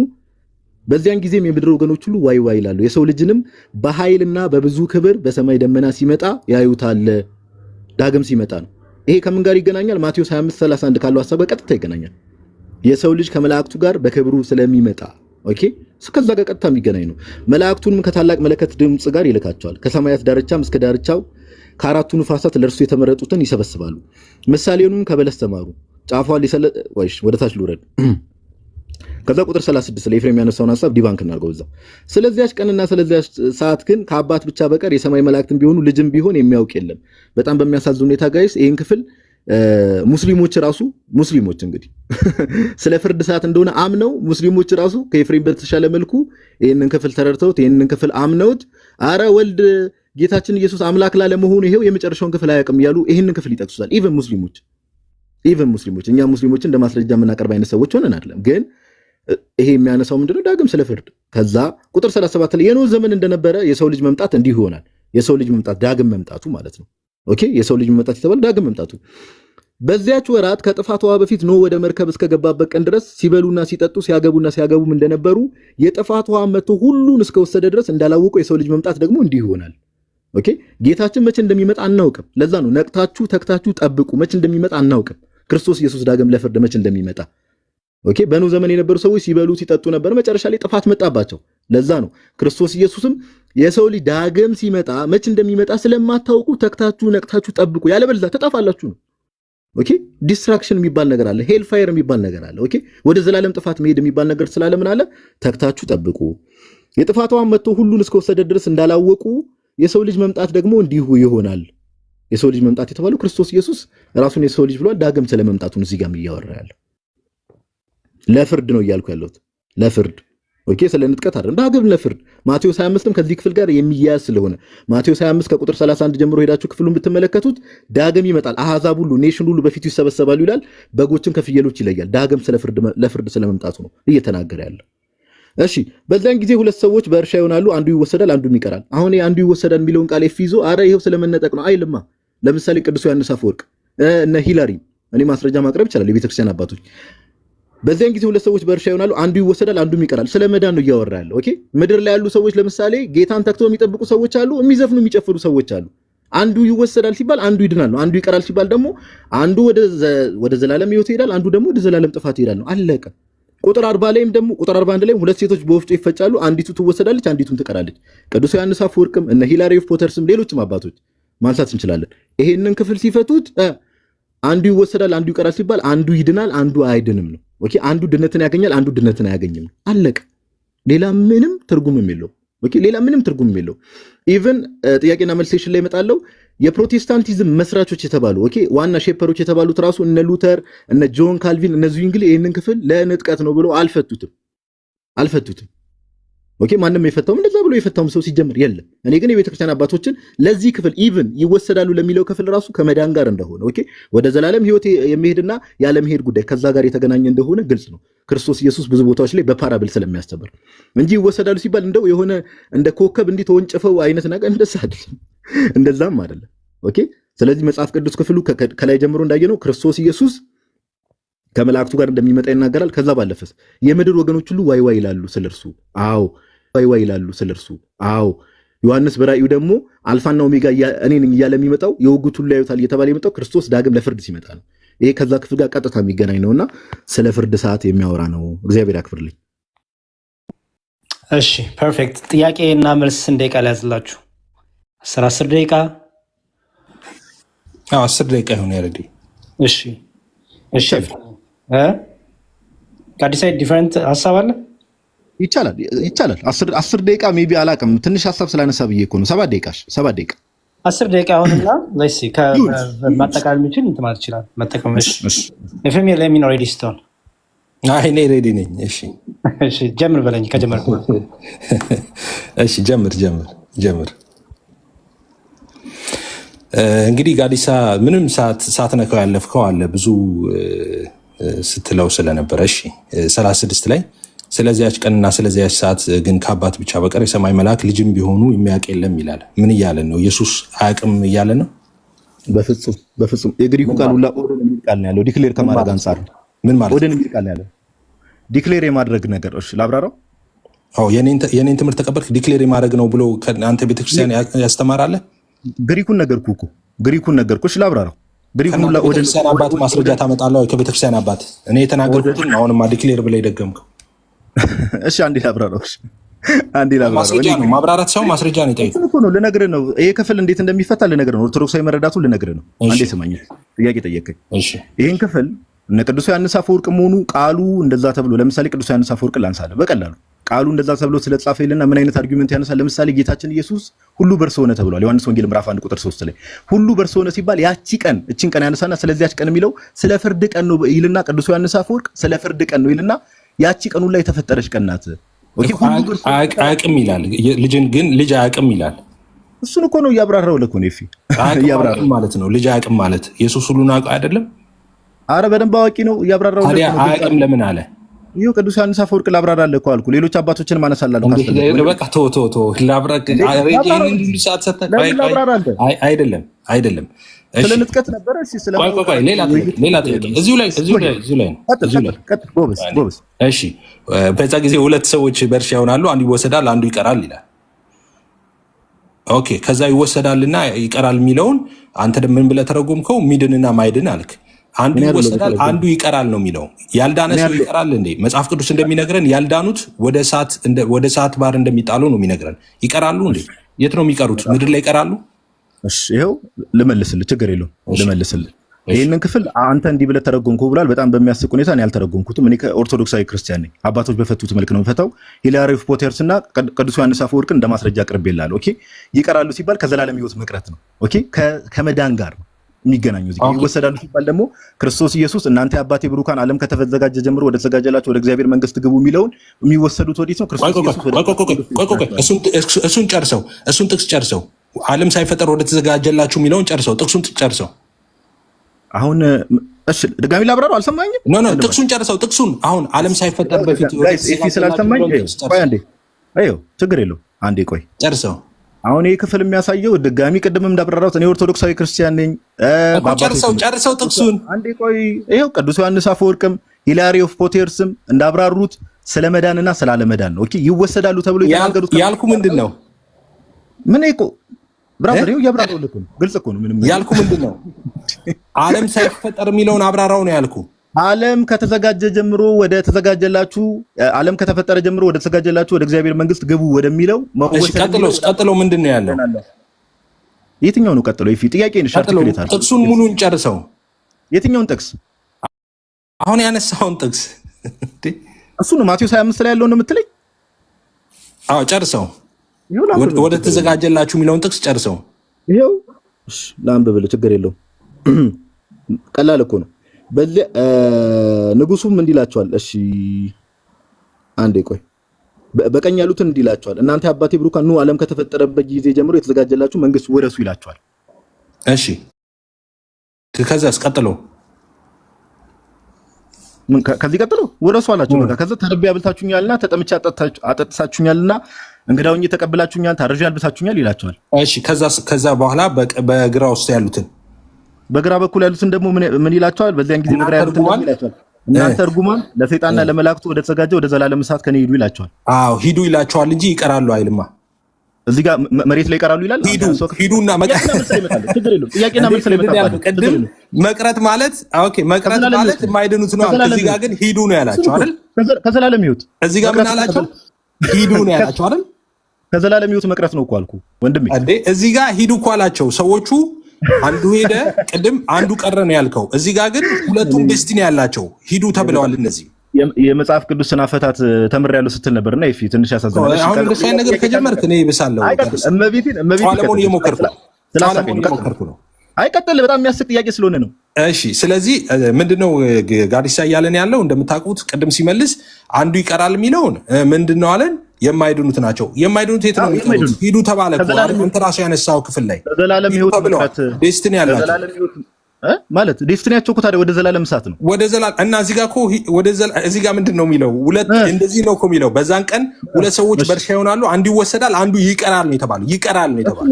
በዚያን ጊዜም የምድር ወገኖች ሁሉ ዋይ ዋይ ይላሉ፣ የሰው ልጅንም በኃይልና በብዙ ክብር በሰማይ ደመና ሲመጣ ያዩታል። ዳግም ሲመጣ ነው። ይሄ ከምን ጋር ይገናኛል? ማቴዎስ 25:31 ካለው ሐሳብ ጋር ቀጥታ ይገናኛል። የሰው ልጅ ከመላእክቱ ጋር በክብሩ ስለሚመጣ ኦኬ ከዛ ጋር ቀጥታ የሚገናኝ ነው። መላእክቱንም ከታላቅ መለከት ድምጽ ጋር ይልካቸዋል፣ ከሰማያት ዳርቻም እስከ ዳርቻው ከአራቱ ንፋሳት ለእርሱ የተመረጡትን ይሰበስባሉ። ምሳሌውንም ከበለስ ተማሩ፣ ጫፏን ወይሽ ወደታች ልውረድ። ከዛ ቁጥር 36 ላይ ኤፍሬም ያነሳውን ሐሳብ ዲባንክ እናድርገው እዛው። ስለዚያች ቀንና ስለዚያች ሰዓት ግን ከአባት ብቻ በቀር የሰማይ መላእክትም ቢሆኑ ልጅም ቢሆን የሚያውቅ የለም። በጣም በሚያሳዝን ሁኔታ ጋይስ ይህን ክፍል ሙስሊሞች እንግዲህ ስለ ፍርድ ሰዓት እንደሆነ አምነው ሙስሊሞች ራሱ ከኤፍሬም በተሻለ መልኩ ይህንን ክፍል ተረድተውት ይህንን ክፍል አምነውት አረ ወልድ ጌታችን ኢየሱስ አምላክ ላለመሆኑ ይሄው የመጨረሻውን ክፍል አያውቅም እያሉ ይህንን ክፍል ይጠቅሱታል። ኢቨን ሙስሊሞች እኛ ሙስሊሞችን እንደ ማስረጃ የምናቀርብ አይነት ሰዎች ሆነን አይደለም። ግን ይሄ የሚያነሳው ምንድነው? ዳግም ስለ ፍርድ። ከዛ ቁጥር 37 ላይ የኖህ ዘመን እንደነበረ የሰው ልጅ መምጣት እንዲሁ ይሆናል። የሰው ልጅ መምጣት ዳግም መምጣቱ ማለት ነው። ኦኬ የሰው ልጅ መምጣት የተባለ ዳግም መምጣቱ በዚያች ወራት ከጥፋቷ በፊት ኖህ ወደ መርከብ እስከገባበት ቀን ድረስ ሲበሉና ሲጠጡ ሲያገቡና ሲያገቡም እንደነበሩ የጥፋቷ መጥቶ ሁሉን እስከወሰደ ድረስ እንዳላወቁ የሰው ልጅ መምጣት ደግሞ እንዲሁ ይሆናል። ኦኬ ጌታችን መቼ እንደሚመጣ አናውቅም። ለዛ ነው ነቅታችሁ ተክታችሁ ጠብቁ። መቼ እንደሚመጣ አናውቅም። ክርስቶስ ኢየሱስ ዳግም ለፍርድ መቼ እንደሚመጣ ኦኬ በኖህ ዘመን የነበሩ ሰዎች ሲበሉ ሲጠጡ ነበር። መጨረሻ ላይ ጥፋት መጣባቸው። ለዛ ነው ክርስቶስ ኢየሱስም የሰው ልጅ ዳግም ሲመጣ መቼ እንደሚመጣ ስለማታውቁ ተክታችሁ ነቅታችሁ ጠብቁ፣ ያለበለዚያ ተጣፋላችሁ ነው። ኦኬ ዲስትራክሽን የሚባል ነገር አለ፣ ሄል ፋየር የሚባል ነገር አለ። ኦኬ ወደ ዘላለም ጥፋት መሄድ የሚባል ነገር ስላለ ምን አለ? ተክታችሁ ጠብቁ። የጥፋቷን መጥቶ ሁሉን እስከወሰደ ድረስ እንዳላወቁ የሰው ልጅ መምጣት ደግሞ እንዲሁ ይሆናል። የሰው ልጅ መምጣት የተባለው ክርስቶስ ኢየሱስ ራሱን የሰው ልጅ ብሏል። ዳግም ስለመምጣቱን እዚህ ጋር እያወራ ያለው ለፍርድ ነው እያልኩ ያለሁት ለፍርድ። ኦኬ ስለ ንጥቀት አይደለም፣ ዳግም ለፍርድ። ማቴዎስ 25ም ከዚህ ክፍል ጋር የሚያያዝ ስለሆነ ማቴዎስ 25 ከቁጥር 31 ጀምሮ ሄዳችሁ ክፍሉን ብትመለከቱት ዳግም ይመጣል፣ አሕዛብ ሁሉ ኔሽን ሁሉ በፊቱ ይሰበሰባሉ ይላል፣ በጎችም ከፍየሎች ይለያል። ዳግም ለፍርድ ስለመምጣቱ ነው እየተናገረ ያለው። እሺ በዛን ጊዜ ሁለት ሰዎች በእርሻ ይሆናሉ፣ አንዱ ይወሰዳል፣ አንዱም ይቀራል። አሁን አንዱ ይወሰዳል የሚለውን ቃል ይዞ አረ ይሄው ስለመነጠቅ ነው አይልማ። ለምሳሌ ቅዱስ ዮሐንስ አፈወርቅ እነ ሂላሪ እኔ ማስረጃ ማቅረብ ይችላል፣ የቤተክርስቲያን አባቶች። በዚያን ጊዜ ሁለት ሰዎች በእርሻ ይሆናሉ፣ አንዱ ይወሰዳል፣ አንዱም ይቀራል። ስለ መዳን ነው እያወራ ያለው። ኦኬ ምድር ላይ ያሉ ሰዎች ለምሳሌ ጌታን ተክተው የሚጠብቁ ሰዎች አሉ፣ የሚዘፍኑ የሚጨፍሩ ሰዎች አሉ። አንዱ ይወሰዳል ሲባል አንዱ ይድናል ነው። አንዱ ይቀራል ሲባል ደግሞ አንዱ ወደ ዘላለም ሕይወት ይሄዳል፣ አንዱ ደግሞ ወደ ዘላለም ጥፋት ይሄዳል ነው። አለቀ። ቁጥር 40 ላይም ደግሞ ቁጥር 41 ላይም ሁለት ሴቶች በወፍጮ ይፈጫሉ፣ አንዲቱ ትወሰዳለች፣ አንዲቱም ትቀራለች። ቅዱስ ዮሐንስ አፈወርቅም እነ ሂላሪ ኦፍ ፖተርስም ሌሎችም አባቶች ማንሳት እንችላለን። ይሄንን ክፍል ሲፈቱት አንዱ ይወሰዳል፣ አንዱ ይቀራል ሲባል አንዱ ይድናል፣ አንዱ አይድንም ነው። ኦኬ አንዱ ድነትን ያገኛል፣ አንዱ ድነትን አያገኝም ነው። አለቀ። ሌላ ምንም ትርጉምም የለው። ኦኬ ሌላ ምንም ትርጉምም የለው። ኢቭን ጥያቄና መልስ ሴሽን ላይ እመጣለሁ። የፕሮቴስታንቲዝም መስራቾች የተባሉ ኦኬ ዋና ሼፐሮች የተባሉት ራሱ እነ ሉተር፣ እነ ጆን ካልቪን፣ እነ ዙዊንግሊ ይሄንን ክፍል ለንጥቀት ነው ብሎ አልፈቱትም። ኦኬ ማንም የፈታውም እንደዛ ብሎ የፈታውም ሰው ሲጀምር የለም። እኔ ግን የቤተክርስቲያን አባቶችን ለዚህ ክፍል ኢቭን ይወሰዳሉ ለሚለው ክፍል ራሱ ከመዳን ጋር እንደሆነ ኦኬ ወደ ዘላለም ሕይወት የሚሄድና ያለ መሄድ ጉዳይ ከዛ ጋር የተገናኘ እንደሆነ ግልጽ ነው። ክርስቶስ ኢየሱስ ብዙ ቦታዎች ላይ በፓራብል ስለሚያስተምር እንጂ ይወሰዳሉ ሲባል እንደው የሆነ እንደ ኮከብ እንዲህ ተወንጭፈው አይነት ነገር እንደዛም አይደለም። ኦኬ ስለዚህ መጽሐፍ ቅዱስ ክፍሉ ከላይ ጀምሮ እንዳየነው ክርስቶስ ኢየሱስ ከመላእክቱ ጋር እንደሚመጣ ይናገራል። ከዛ ባለፈስ የምድር ወገኖች ሁሉ ዋይ ዋይ ይላሉ ስለርሱ። አዎ ዋይ ዋይ ይላሉ ስለርሱ። አዎ ዮሐንስ በራእዩ ደግሞ አልፋና ኦሜጋ እኔ ነኝ እያለ የሚመጣው የወጉት ሁሉ ያዩታል እየተባለ የመጣው ክርስቶስ ዳግም ለፍርድ ሲመጣ ነው። ይሄ ከዛ ክፍል ጋር ቀጥታ የሚገናኝ ነውና ስለ ፍርድ ሰዓት የሚያወራ ነው። እግዚአብሔር ያክብርልኝ። እሺ ፐርፌክት። ጥያቄና መልስ ስንት ደቂቃ ሊያዝላችሁ? 10 ደቂቃ? አዎ 10 ደቂቃ ይሁን ያረዲ። እሺ እሺ ከአዲስ አበባ ዲፈረንት ሀሳብ አለ? ይቻላል 10 ደቂቃ ሜቢ አላውቅም። ትንሽ ሀሳብ ስላነሳ ብዬ እኮ ነው። 7 ደቂቃ 10 ደቂቃ አሁንና ለሲ ከማጠቃለል የሚችል እንትን ማለት ይችላል መጠቀም። ኤፍኤም ለሚን ሬዲ ስትሆን እኔ ሬዲ ነኝ። እሺ ጀምር በለኝ። ከጀመርኩ እሺ ጀምር። እንግዲህ ጋዲሳ ምንም ሳትነካው ያለፍከው አለ ብዙ ስትለው ስለነበረ 36 ላይ ስለዚያች ቀንና ስለዚያች ሰዓት ግን ከአባት ብቻ በቀር የሰማይ መልአክ ልጅም ቢሆኑ የሚያውቅ የለም ይላል። ምን እያለን ነው? ኢየሱስ አያውቅም እያለ ነው? በፍጹም የግሪኩ ቃል ሁላ ኦደን የሚል ቃል ነው ያለው። ዲክሌር ከማድረግ አንጻር ምን ማለት ኦደን የሚል ቃል ነው ያለው። ዲክሌር የማድረግ ነገር። እሺ ላብራራው። የኔን ትምህርት ተቀበልክ? ዲክሌር የማድረግ ነው ብሎ አንተ ቤተክርስቲያን ያስተማራለ? ግሪኩን ነገርኩ። እሺ ላብራራው። ግሪኩን ሁላ ኦደን ከቤተክርስቲያን አባት ማስረጃ ታመጣለህ ወይ? ከቤተክርስቲያን አባት እኔ የተናገርኩትን አሁንማ ዲክሌር ብለህ ደገምከው። እሺ አንዴ ላብራራው። ማስረጃ ነው ማብራራት ሰው ማስረጃ ነው ይጠይቅ እኮ ነው። ልነግርህ ነው ይሄ ክፍል እንዴት እንደሚፈታ ልነግርህ ነው። ኦርቶዶክሳዊ መረዳቱን ልነግርህ ነው። አንዴ ስማኝ። ጥያቄ ጠየቀኝ። ይሄን ክፍል እነ ቅዱስ ዮሐንስ አፈወርቅ መሆኑ ቃሉ እንደዛ ተብሎ ለምሳሌ ቅዱስ ዮሐንስ አፈወርቅ ላንሳለ በቀላሉ ቃሉ እንደዛ ተብሎ ስለተጻፈ ይልና ምን አይነት አርጊውመንት ያነሳል? ለምሳሌ ጌታችን ኢየሱስ ሁሉ በእርሱ ሆነ ተብሏል። ዮሐንስ ወንጌል ምዕራፍ 1 ቁጥር 3 ላይ ሁሉ በእርሱ ሆነ ሲባል እቺን ቀን ያነሳና ስለዚያች ቀን የሚለው ስለ ፍርድ ቀን ነው ይልና ቅዱስ ዮሐንስ አፈወርቅ ስለ ፍርድ ቀን ነው ይልና ያቺ ቀኑ ላይ የተፈጠረች ቀን ናት። አያውቅም ይላል። ልጅን ግን ልጅ አያውቅም ይላል። እሱን እኮ ነው እያብራራው ለኮ ነው እያብራራው ማለት ነው። ልጅ አያውቅም ማለት ኢየሱስ ሁሉን አውቃ አይደለም? አረ በደንብ አዋቂ ነው እያብራራው ለኮ ነው። አያውቅም ለምን አለ? ይሄው ቅዱስ ዮሐንስ አፈወርቅ ላብራራለህ እኮ አልኩ። ሌሎች አባቶችን ማነሳላለሁ ካስፈልግ በቃ ቶ አይደለም ስለ ንጥቀት ነበር። እሺ ስለ ሌላ ጥያቄ እዚሁ ላይ ነው። እሺ በዛ ጊዜ ሁለት ሰዎች በእርሻ ይሆናሉ፣ አንዱ ይወሰዳል፣ አንዱ ይቀራል ይላል። ኦኬ ከዛ ይወሰዳልና ይቀራል የሚለውን አንተ ምን ብለህ ተረጎምከው? ሚድንና ማይድን አልክ። አንዱ ይወሰዳል፣ አንዱ ይቀራል ነው የሚለው። ያልዳነ ሰው ይቀራል እንዴ? መጽሐፍ ቅዱስ እንደሚነግረን ያልዳኑት ወደ እሳት ባህር እንደሚጣሉ ነው የሚነግረን። ይቀራሉ እንዴ? የት ነው የሚቀሩት? ምድር ላይ ይቀራሉ? እሺ ይሄው ልመልስልህ፣ ችግር የለውም ልመልስልህ። ይህንን ክፍል አንተ እንዲህ ብለህ ተረጎምከው ብሏል። በጣም በሚያስቅ ሁኔታ እኔ አልተረጎምኩትም። እኔ ኦርቶዶክሳዊ ክርስቲያን ነኝ። አባቶች በፈቱት መልክ ነው የምፈታው። ሂላሪ ኦፍ ፖተርስ እና ቅዱስ ዮሐንስ አፈወርቅን እንደ ማስረጃ አቅርቤልሃለሁ። ኦኬ ይቀራሉ ሲባል ከዘላለም ሕይወት መቅረት ነው። ኦኬ ከመዳን ጋር የሚገናኙ ይወሰዳሉ ሲባል ደግሞ ክርስቶስ ኢየሱስ እናንተ አባቴ ብሩካን ዓለም ከተዘጋጀ ጀምሮ ወደ ተዘጋጀላችሁ ወደ እግዚአብሔር መንግስት ግቡ የሚለውን የሚወሰዱት ወዴት ነው? ክርስቶስ ኢየሱስ እሱን ጥቅስ ጨርሰው ዓለም ሳይፈጠር ወደ ተዘጋጀላችሁ የሚለውን ጨርሰው ጥቅሱን ጨርሰው። አሁን እሺ ድጋሚ ላብራራው። አልሰማኝም። ኖ ጥቅሱን ጨርሰው። ጥቅሱን አሁን ዓለም ሳይፈጠር በፊት ስላልሰማኝ ቆይ አንዴ። ችግር የለውም አንዴ ቆይ ጨርሰው። አሁን ይህ ክፍል የሚያሳየው ድጋሚ ቅድምም እንዳብራራሁት እኔ ኦርቶዶክሳዊ ክርስቲያን ነኝ። ጨርሰው ጥቅሱን አንዴ ቆይ። ይኸው ቅዱስ ዮሐንስ አፈወርቅም ሂላሪ ኦፍ ፖቴርስም እንዳብራሩት ስለ መዳንና ስላለመዳን ነው። ኦኬ ይወሰዳሉ ተብሎ የተናገሩት ያልኩ ምንድን ነው? ምን እኮ ብራዘር ይኸው እያብራራሁ ልኩ ነው። ግልጽ እኮ ነው። ምንም ያልኩ ምንድን ነው? ዓለም ሳይፈጠር የሚለውን አብራራው ነው ያልኩ። ዓለም ከተዘጋጀ ጀምሮ ወደ ተዘጋጀላችሁ ዓለም ከተፈጠረ ጀምሮ ወደ ተዘጋጀላችሁ ወደ እግዚአብሔር መንግስት ግቡ ወደሚለው ቀጥሎ ምንድን ነው ያለው? የትኛው ነው ቀጥሎ? ይፊ ጥያቄ ነሽ አርቲኩሌት አድርግ። ጥቅሱን ሙሉን ጨርሰው። የትኛውን ጥቅስ? አሁን ያነሳውን ጥቅስ እሱ ነው ማቴዎስ 25 ላይ ያለው ነው የምትለኝ? አዎ ጨርሰው። ወደ ተዘጋጀላችሁ የሚለውን ጥቅስ ጨርሰው። ይሄው እሺ፣ ላንብብል፣ ችግር የለውም። ቀላል እኮ ነው። ንጉሱም እንዲህ ይላቸዋል። እሺ አንዴ ቆይ። በቀኝ ያሉትን እንዲህ ይላቸዋል፣ እናንተ አባቴ ብሩካን ኑ ዓለም ከተፈጠረበት ጊዜ ጀምሮ የተዘጋጀላችሁ መንግስት ወረሱ ይላቸዋል። እሺ ከዛስ ቀጥሎ ምን ከዚህ ቀጥሎ ወረሱ አላችሁ። በቃ ከዛ ተርቤ አብልታችሁኛልና ተጠምቼ አጠጥታችሁኛልና እንግዳ ሆኜ ተቀብላችሁኛል፣ ታርዤ አልብሳችሁኛል ይላቸዋል። እሺ ከዛ በኋላ በግራ ውስጥ ያሉትን በግራ በኩል ያሉትን ደግሞ ምን ይላቸዋል? በዚያን ጊዜ በግራ ያሉትን ደግሞ ይላቸዋል፣ እናንተ እርጉማን ለሰይጣንና ለመላእክቱ ወደ ተዘጋጀ ወደ ዘላለም እሳት ከኔ ሂዱ ይላቸዋል። አዎ ሂዱ ይላቸዋል እንጂ ይቀራሉ አይልማ። እዚህ ጋር መሬት ላይ ይቀራሉ ይላል። ሂዱና ጥያቄና መልስ ላይ መቅረት ማለት ኦኬ፣ መቅረት ማለት የማይድኑት ነው። እዚህ ጋር ግን ሂዱ ነው ያላቸው አይደል? ከዘላለም ሕይወት እዚህ ጋር ምን አላቸው? ሂዱ ነው ያላቸው አይደል? ከዘላለም ሕይወት መቅረት ነው እኮ አልኩ ወንድሜ። እንዴ እዚህ ጋር ሂዱ እኮ አላቸው ሰዎቹ። አንዱ ሄደ፣ ቅድም አንዱ ቀረ ነው ያልከው። እዚህ ጋር ግን ሁለቱም ዴስቲኒ ያላቸው ሂዱ ተብለዋል። እነዚህ የመጽሐፍ ቅዱስን አፈታት ተምሬያለሁ ስትል ነበርና ይፊ ትንሽ ያሳዝናል። አሁን እንደሱ አይነት ነገር ከጀመርክ እኔ ይብሳለሁ። እመቤቴን ጣለሞን እየሞከርኩ ነው። አይቀጥል፣ በጣም የሚያስቅ ጥያቄ ስለሆነ ነው። እሺ ስለዚህ ምንድነው ጋዲሳ እያለን ያለው? እንደምታውቁት ቅድም ሲመልስ አንዱ ይቀራል የሚለውን ምንድነው አለን? የማይድኑት ናቸው። የማይድኑት የት ነው የሚቀሩት? ሂዱ ተባለ እኮ አንተ ራስህ ያነሳው ክፍል ላይ ዘላለም ሕይወት ዴስቲኒ ያላቸው ማለት ዴስቲኒያቸው እኮ ታዲያ ወደ ዘላለም እሳት ነው። ወደ ዘላለም እና እዚህ ጋር እኮ እዚህ ጋር ምንድን ነው የሚለው? ሁለት እንደዚህ ነው እኮ የሚለው። በዛን ቀን ሁለት ሰዎች በእርሻ ይሆናሉ፣ አንዱ ይወሰዳል፣ አንዱ ይቀራል ነው የተባለው።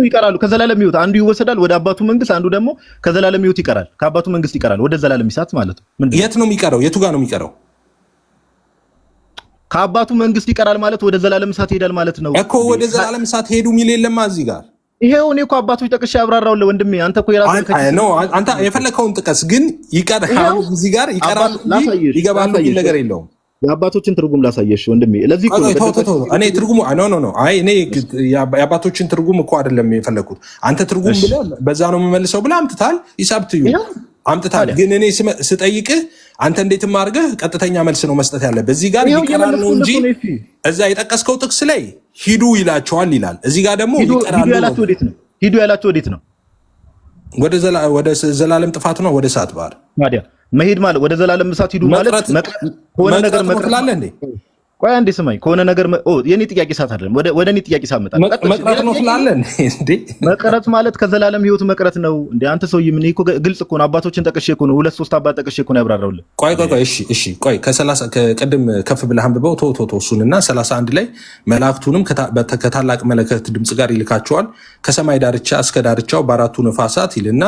ይቀራሉ ከዘላለም ሕይወት አንዱ ይወሰዳል ወደ አባቱ መንግስት፣ አንዱ ደግሞ ከዘላለም ሕይወት ይቀራል፣ ከአባቱ መንግስት ይቀራል ወደ ዘላለም እሳት ማለት ነው። የት ነው የሚቀረው? የቱ ጋር ነው የሚቀረው? ከአባቱ መንግስት ይቀራል ማለት ወደ ዘላለም እሳት ይሄዳል ማለት ነው እኮ። ወደ ዘላለም እሳት ሄዱ የሚል የለማ እዚህ ጋር። ይሄው እኔ እኮ አባቶች ጠቅሼ አብራራውልህ ወንድሜ። አንተ እኮ አንተ የፈለከውን ጥቀስ፣ ግን ይቀራሉ እዚህ ጋር ይቀራሉ፣ ይገባሉ የሚል ነገር የለውም። የአባቶችን ትርጉም ላሳየሽ ወንድሜ። ለዚህ እኮ እኔ ትርጉሙ ኖ አይ እኔ የአባቶችን ትርጉም እኮ አይደለም የፈለኩት። አንተ ትርጉም ብለህ በዛ ነው የምመልሰው ብለህ አምጥታል። ይሳብትዩ አምጥታል። ግን እኔ ስጠይቅህ አንተ እንዴትም አድርገህ ቀጥተኛ መልስ ነው መስጠት ያለብህ። እዚህ ጋር ይቀራል ነው እንጂ እዛ የጠቀስከው ጥቅስ ላይ ሂዱ ይላቸዋል ይላል። እዚህ ጋር ደግሞ ይቀራሉ ያላችሁ ወዴት ነው? ሂዱ ያላችሁ ወዴት ነው? ወደ ዘላለም ጥፋት ነው፣ ወደ እሳት ባህር። ታዲያ መሄድ ማለት ወደ ዘላለም እሳት ሂዱ ማለት ከሆነ ነገር መቅረት እንዴ? ቆይ አንዴ ስማኝ። ከሆነ ነገር የኔ ጥያቄ ሳት አይደለም፣ ወደ እኔ ጥያቄ ሳት መጣ። መቅረት ነው ስላለን እንዴ? መቅረት ማለት ከዘላለም ሕይወት መቅረት ነው እንዴ? አንተ ሰውዬ ምን እኮ ግልጽ እኮ ነው። አባቶችን ጠቅሼ እኮ ነው፣ 2-3 አባት ጠቅሼ እኮ ነው ያብራራውልህ። ቆይ እሺ ቆይ ከ30 ከቅድም ከፍ ብለህ አንብበው እሱንና 31 ላይ መላእክቱንም ከታላቅ መለከት ድምጽ ጋር ይልካቸዋል ከሰማይ ዳርቻ እስከ ዳርቻው በአራቱ ነፋሳት ይልና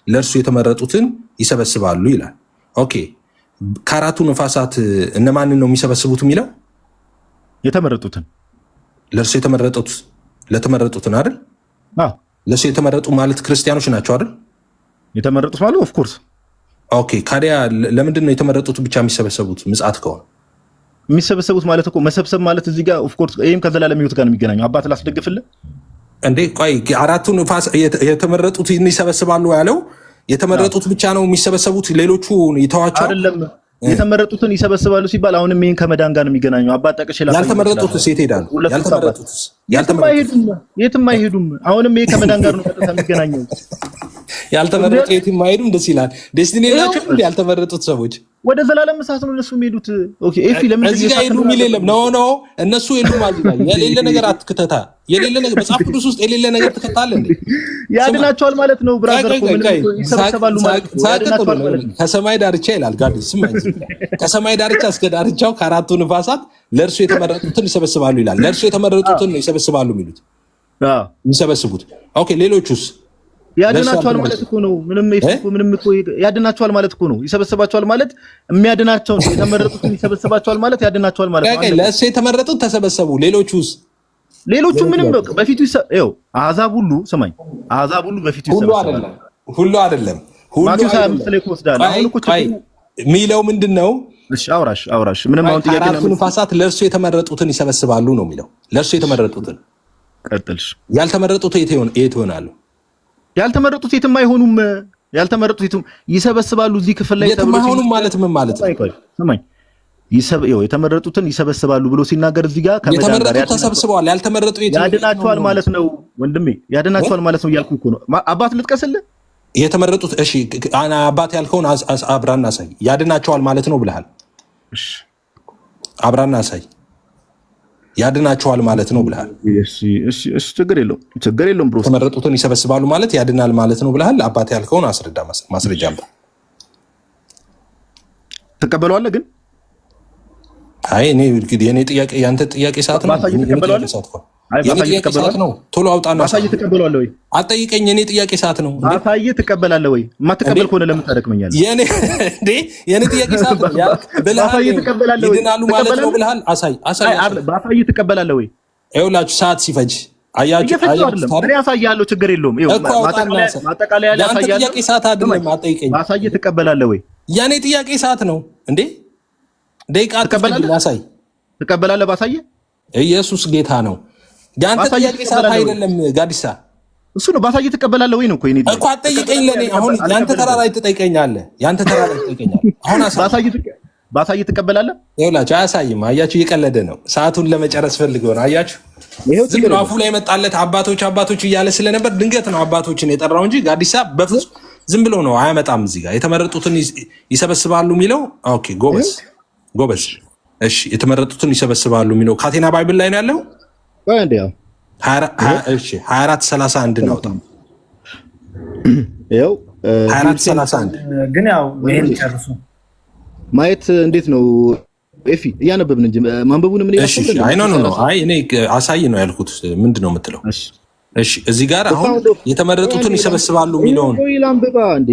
ለእርሱ የተመረጡትን ይሰበስባሉ ይላል። ኦኬ ከአራቱ ነፋሳት እነማንን ነው የሚሰበስቡት የሚለው? የተመረጡትን ለእርሱ ለተመረጡትን አይደል? ለእርሱ የተመረጡ ማለት ክርስቲያኖች ናቸው አይደል? የተመረጡት ማለት ኦፍ ኮርስ። ኦኬ ካዲያ ለምንድን ነው የተመረጡት ብቻ የሚሰበሰቡት? ምጽአት ከሆነ የሚሰበሰቡት ማለት እኮ መሰብሰብ ማለት እዚህ ጋር ኦፍ ኮርስ ይሄም ከዘላለም ሕይወት ጋር ነው የሚገናኘው። አባት ላስደግፍልህ እንዴ? ቆይ አራቱ ነፋስ የተመረጡት ይሰበስባሉ ያለው የተመረጡት ብቻ ነው የሚሰበሰቡት፣ ሌሎቹ ይተዋቸው አይደለም። የተመረጡትን ይሰበስባሉ ሲባል አሁንም ይሄን ከመዳን ጋር ነው የሚገናኘው። አባት ጠቅሼ ያልተመረጡትስ የት ሄዳሉ? የትም አይሄዱም። አሁንም ይሄ ከመዳን ጋር ነው ቀጥታ የሚገናኘው። ያልተመረጡ የትም አይሄዱም። ደስ ይላል። ዴስቲኒ ናቸው እንዴ ያልተመረጡት ሰዎች? ወደ ዘላለም እሳት ነው እነሱ የሚሄዱት። ኦኬ ኤፊ ለምን እዚህ ጋር ሄዱ የሚል የለም። ኖ እነሱ የሉም ማለት ነው። የሌለ ነገር አትክተታ። የሌለ ነገር መጽሐፍ ቅዱስ ውስጥ የሌለ ነገር ትከታለህ እንዴ? ያድናቸዋል ማለት ነው ብራዘር። ይሰበሰባሉ ማለት ነው። ከሰማይ ዳርቻ ይላል ጋዲስ ስማኝ። ከሰማይ ዳርቻ እስከ ዳርቻው ከአራቱ ንፋሳት ለእርሱ የተመረጡትን ይሰበስባሉ ይላል። ለእርሱ የተመረጡትን ነው ይሰበስባሉ የሚሉት የሚሰበስቡት። ኦኬ ሌሎቹስ? ያድናቸዋል ማለት እኮ ነው። ምንም እኮ ያድናቸዋል ማለት እኮ ነው። ይሰበስባቸዋል ማለት የሚያድናቸው ነው። የተመረጡትን ይሰበስባቸዋል ማለት ያድናቸዋል ማለት ነው። ለእሱ የተመረጡት ተሰበሰቡ። ሌሎቹስ? ሌሎቹ ምንም በፊቱ ይኸው አሕዛብ ሁሉ ስማኝ፣ አሕዛብ ሁሉ በፊቱ ይሰበሰባሉ። ሁሉ አይደለም። ማቴዎስ 25 ላይ ወስዳለህ። አሁን እኮ የሚለው ምንድን ነው? እሺ አውራሽ ምንም አሁን ጥያቄ ነው። አራቱ ንፋሳት ለእርሱ የተመረጡትን ይሰበስባሉ ነው የሚለው። ለእርሱ የተመረጡትን ቀጥልሽ። ያልተመረጡት የት ይሆናሉ? ያልተመረጡት የትም አይሆኑም። ያልተመረጡት የትም ይሰበስባሉ እዚህ ክፍል ላይ የትም አይሆኑም ማለት ምን ማለት ነው? ስማኝ የተመረጡትን ይሰበስባሉ ብሎ ሲናገር እዚህ ጋር የተመረጡት ተሰብስበዋል፣ ያልተመረጡ ያድናቸዋል ማለት ነው ወንድሜ፣ ያድናቸዋል ማለት ነው እያልኩ እኮ ነው። አባት ልጥቀስልህ። የተመረጡት እሺ፣ አባት ያልከውን አብራና አሳይ። ያድናቸዋል ማለት ነው ብለሃል። እሺ አብራና አሳይ። ያድናቸዋል ማለት ነው ብለሃል። እሺ ችግር የለውም ብሮ። የተመረጡትን ይሰበስባሉ ማለት ያድናል ማለት ነው ብለሃል። አባት ያልከውን አስረዳ፣ ማስረጃ አምጣ። ተቀበለዋለህ ግን አይ እኔ እንግዲህ የኔ ጥያቄ ያንተ ጥያቄ ሰዓት ነው። የኔ ጥያቄ ሰዓት ነው። ቶሎ አውጣና ማሳየት ትቀበላለህ ወይ? አጠይቀኝ። የኔ ጥያቄ ሰዓት ነው። ማሳየት ትቀበላለህ ወይ? የማትቀበል ከሆነ ለምን ታደክመኛለህ? የኔ ጥያቄ ሰዓት ነው። ማሳየት ትቀበላለህ ወይ? ይድናሉ ማለት ነው ብለሃል። አሳይ። ማሳየት ትቀበላለህ ወይ? ይኸውላችሁ ሰዓት ሲፈጅ አያችሁ። እኔ አሳያለሁ፣ ችግር የለውም። ማጠቃለያ ላይ አሳያለሁ። ጥያቄ ሰዓት አይደለም። አጠይቀኝ። ማሳየት ትቀበላለህ ወይ? የኔ ጥያቄ ሰዓት ነው እንዴ? ደቂቃ ትቀበላለህ? ባሳየ ኢየሱስ ጌታ ነው። ያንተ ጥያቄ ሰዓት አይደለም ጋዲሳ፣ እሱ ነው። ባሳየ ትቀበላለህ ወይ ነው እኮ አትጠይቀኝ። ለኔ አሁን ያንተ ተራ ላይ ትጠይቀኛለህ። አሁን ባሳየ ትቀበላለህ? ይኸውላችሁ አያሳይም። አያችሁ፣ እየቀለደ ነው። ሰዓቱን ለመጨረስ ፈልገው ነው። አያችሁ፣ ዝም ብሎ አፉ ላይ የመጣለት አባቶች እያለ ስለነበር ድንገት ነው አባቶችን የጠራው እንጂ ጋዲሳ በፍጹም ዝም ብሎ ነው አያመጣም። እዚህ ጋር የተመረጡትን ይሰበስባሉ የሚለው ኦኬ፣ ጎበዝ። እሺ የተመረጡትን ይሰበስባሉ የሚለው ካቴና ባይብል ላይ ነው ያለው። 24:31 ነው። ያው 24:31 ግን ያው ይሄን ጨርሱ ማየት እንዴት ነው? ኤፊ እያነበብን እንጂ ማንበቡን ምን ያስፈልግ? አይ ነው አይ እኔ አሳይ ነው ያልኩት። ምንድን ነው የምትለው? እሺ እዚህ ጋር አሁን የተመረጡትን ይሰበስባሉ የሚለውን አንብባ እንዴ።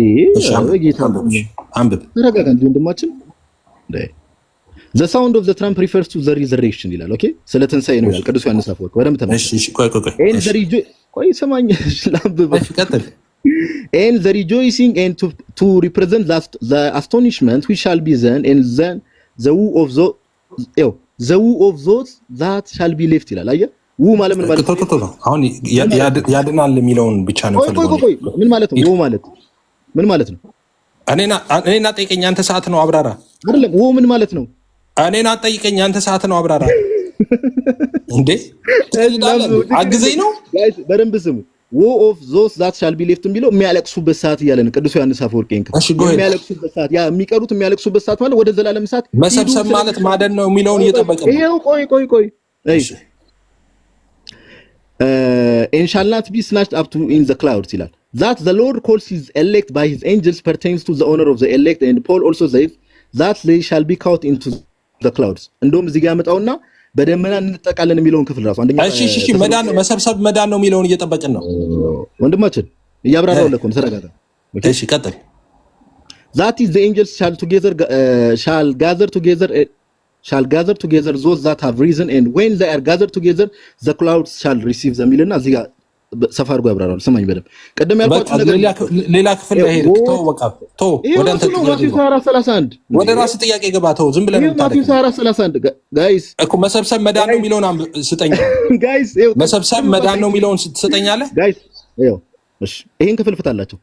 አንብብ። ተረጋጋ እንጂ ወንድማችን። The sound of the trump refers to the resurrection ይላል። ኦኬ ስለ ትንሣኤ ነው ይላል ቅዱስ ዮሐንስ አፈወርቅ። ወደም ተመልከት። እሺ ቆይ ሰማኝ ላንብብ። And the rejoicing and to represent the astonishment which shall be then and then the woe of those that shall be left ይላል። አየህ ው ማለት ምን ማለት ነው? አሁን ያድናል የሚለውን ብቻ ነው ፈልገው። ምን ማለት ነው? ው ማለት ምን ማለት ነው? እኔና ጠይቀኝ፣ አንተ ሰዓት ነው አብራራ። አይደለም ው ምን ማለት ነው? እኔና ጠይቀኝ፣ አንተ ሰዓት ነው አብራራ። እንዴ አግዘኝ ነው። በደንብ ስሙ። woe of those that shall be left የሚለው የሚያለቅሱበት ሰዓት እያለ ነው ቅዱስ ዮሐንስ አፈወርቅ። የሚያለቅሱበት ሰዓት ያ የሚቀሩት የሚያለቅሱበት ሰዓት ማለት ወደ ዘላለም ሰዓት መሰብሰብ ማለት ማደን ነው የሚለውን እየጠበቀ ነው። ይሄው ቆይ and shall not be snatched up to in the clouds ይላል። that the Lord calls his elect by his angels pertains to the honor of the elect and Paul also says that they shall be caught into the clouds። እንደውም እዚህ ጋር ያመጣውና በደመና እንጠቃለን የሚለውን ክፍል ራሱ አንደኛ እሺ መዳን ነው መሰብሰብ መዳን ነው የሚለውን እየጠበቅን ነው ወንድማችን፣ እያብራራው ለኮን ተረጋጋ። እሺ ቀጥል። that is the angels shall gather together those that have risen and when they are gathered together the clouds shall receive them ይልና እዚህ ጋር ሰፋ አድርጎ ያብራራል። ስማኝ በደምብ ቀደም ያልኳችሁ ነገር ሌላ ክፍል ላይ ሄድ ተው ወደ አንተ ማቴዎስ 24:31 ወደ ራስ ጥያቄ ገባ። ተው ዝም ብለን ማቴዎስ 24:31 ጋይስ እኮ መሰብሰብ መዳን ነው የሚለውን ስጠኝ ጋይስ። መሰብሰብ መዳን ነው የሚለውን ትሰጠኛለህ ጋይስ? እሺ ይሄን ክፍል ፍታላችሁ።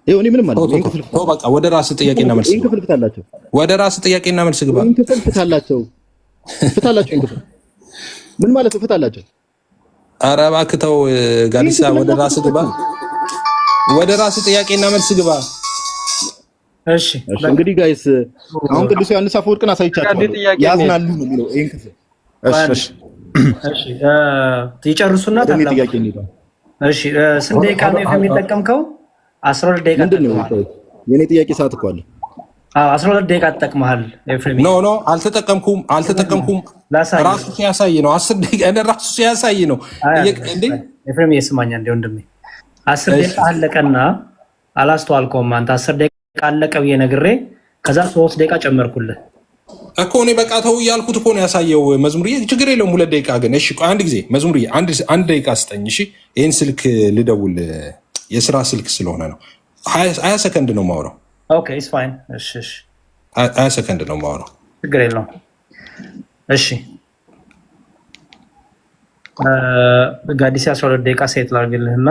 እኔ ምንም ማለት ይሄን ክፍል ተው በቃ ወደ ራስ ጥያቄና መልስ ይሄን ክፍል ፍታላችሁ። ወደ ራስ ጥያቄና መልስ ግባ። ይሄን ክፍል ፍታላችሁ ይሄን ክፍል ምን ማለት ነው? ፍታላችሁ። ኧረ እባክህ ተው ጋዲሳ፣ ወደ ራስ ግባ። ወደ ራስ ጥያቄና መልስ ግባ። እሺ እንግዲህ ጋይስ አሁን ቅዱስ ዮሐንስ አፈወርቅን አሳይቻችኋለሁ። ያዝናሉ ነው የሚለው ይሄን ክፍል። እሺ ይጨርሱና ታላቁ ጥያቄ ነው። እሺ ስንት ደቂቃ ነው የሚጠቀምከው? 12 ደቂቃ ተጠቅመሃል። የኔ ጥያቄ ሰዓት እኮ አለ። 12 ደቂቃ ተጠቅመሃል ኤፍሬም። ኖ አልተጠቀምኩም። ራሱ ሲያሳይ ነው 10 ደቂቃ ራሱ ሲያሳይ ነው እንዴ ኤፍሬም። ይስማኛ እንዴ ወንድሜ 10 ደቂቃ አለቀና አላስተዋልከውም አንተ። 10 ደቂቃ አለቀ ብዬ ነግሬ ከዛ 3 ደቂቃ ጨመርኩልህ እኮ። እኔ በቃ ተው እያልኩት እኮ ነው ያሳየው መዝሙርዬ። ችግር የለውም 2 ደቂቃ ግን። እሺ አንድ ጊዜ መዝሙርዬ 1 ደቂቃ ስጠኝ እሺ። ይሄን ስልክ ልደውል፣ የስራ ስልክ ስለሆነ ነው። 20 ሰከንድ ነው የማወራው። ኦኬ ኢትስ ፋይን። እሺ 20 ሰከንድ ነው የማወራው። ችግር የለውም። እሺ ጋዲሲ 12 ደቂቃ ሴት ላድርግልህና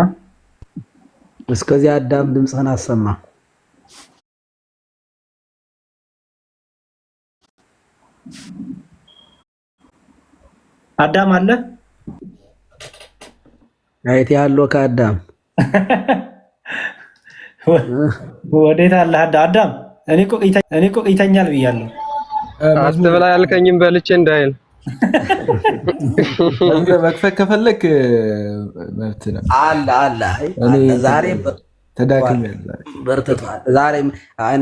እስከዚህ አዳም ድምፅህን አሰማ። አዳም አለ አይቴ ያለው ከአዳም ወዴት አለ አዳም? እኔ እኮ ይተኛል ብያለሁ። አትብላ ያልከኝም በልቼ እንዳይል መክፈት ከፈለክ መብት ነው። አለ ዛሬ በርትቷል። ዛሬ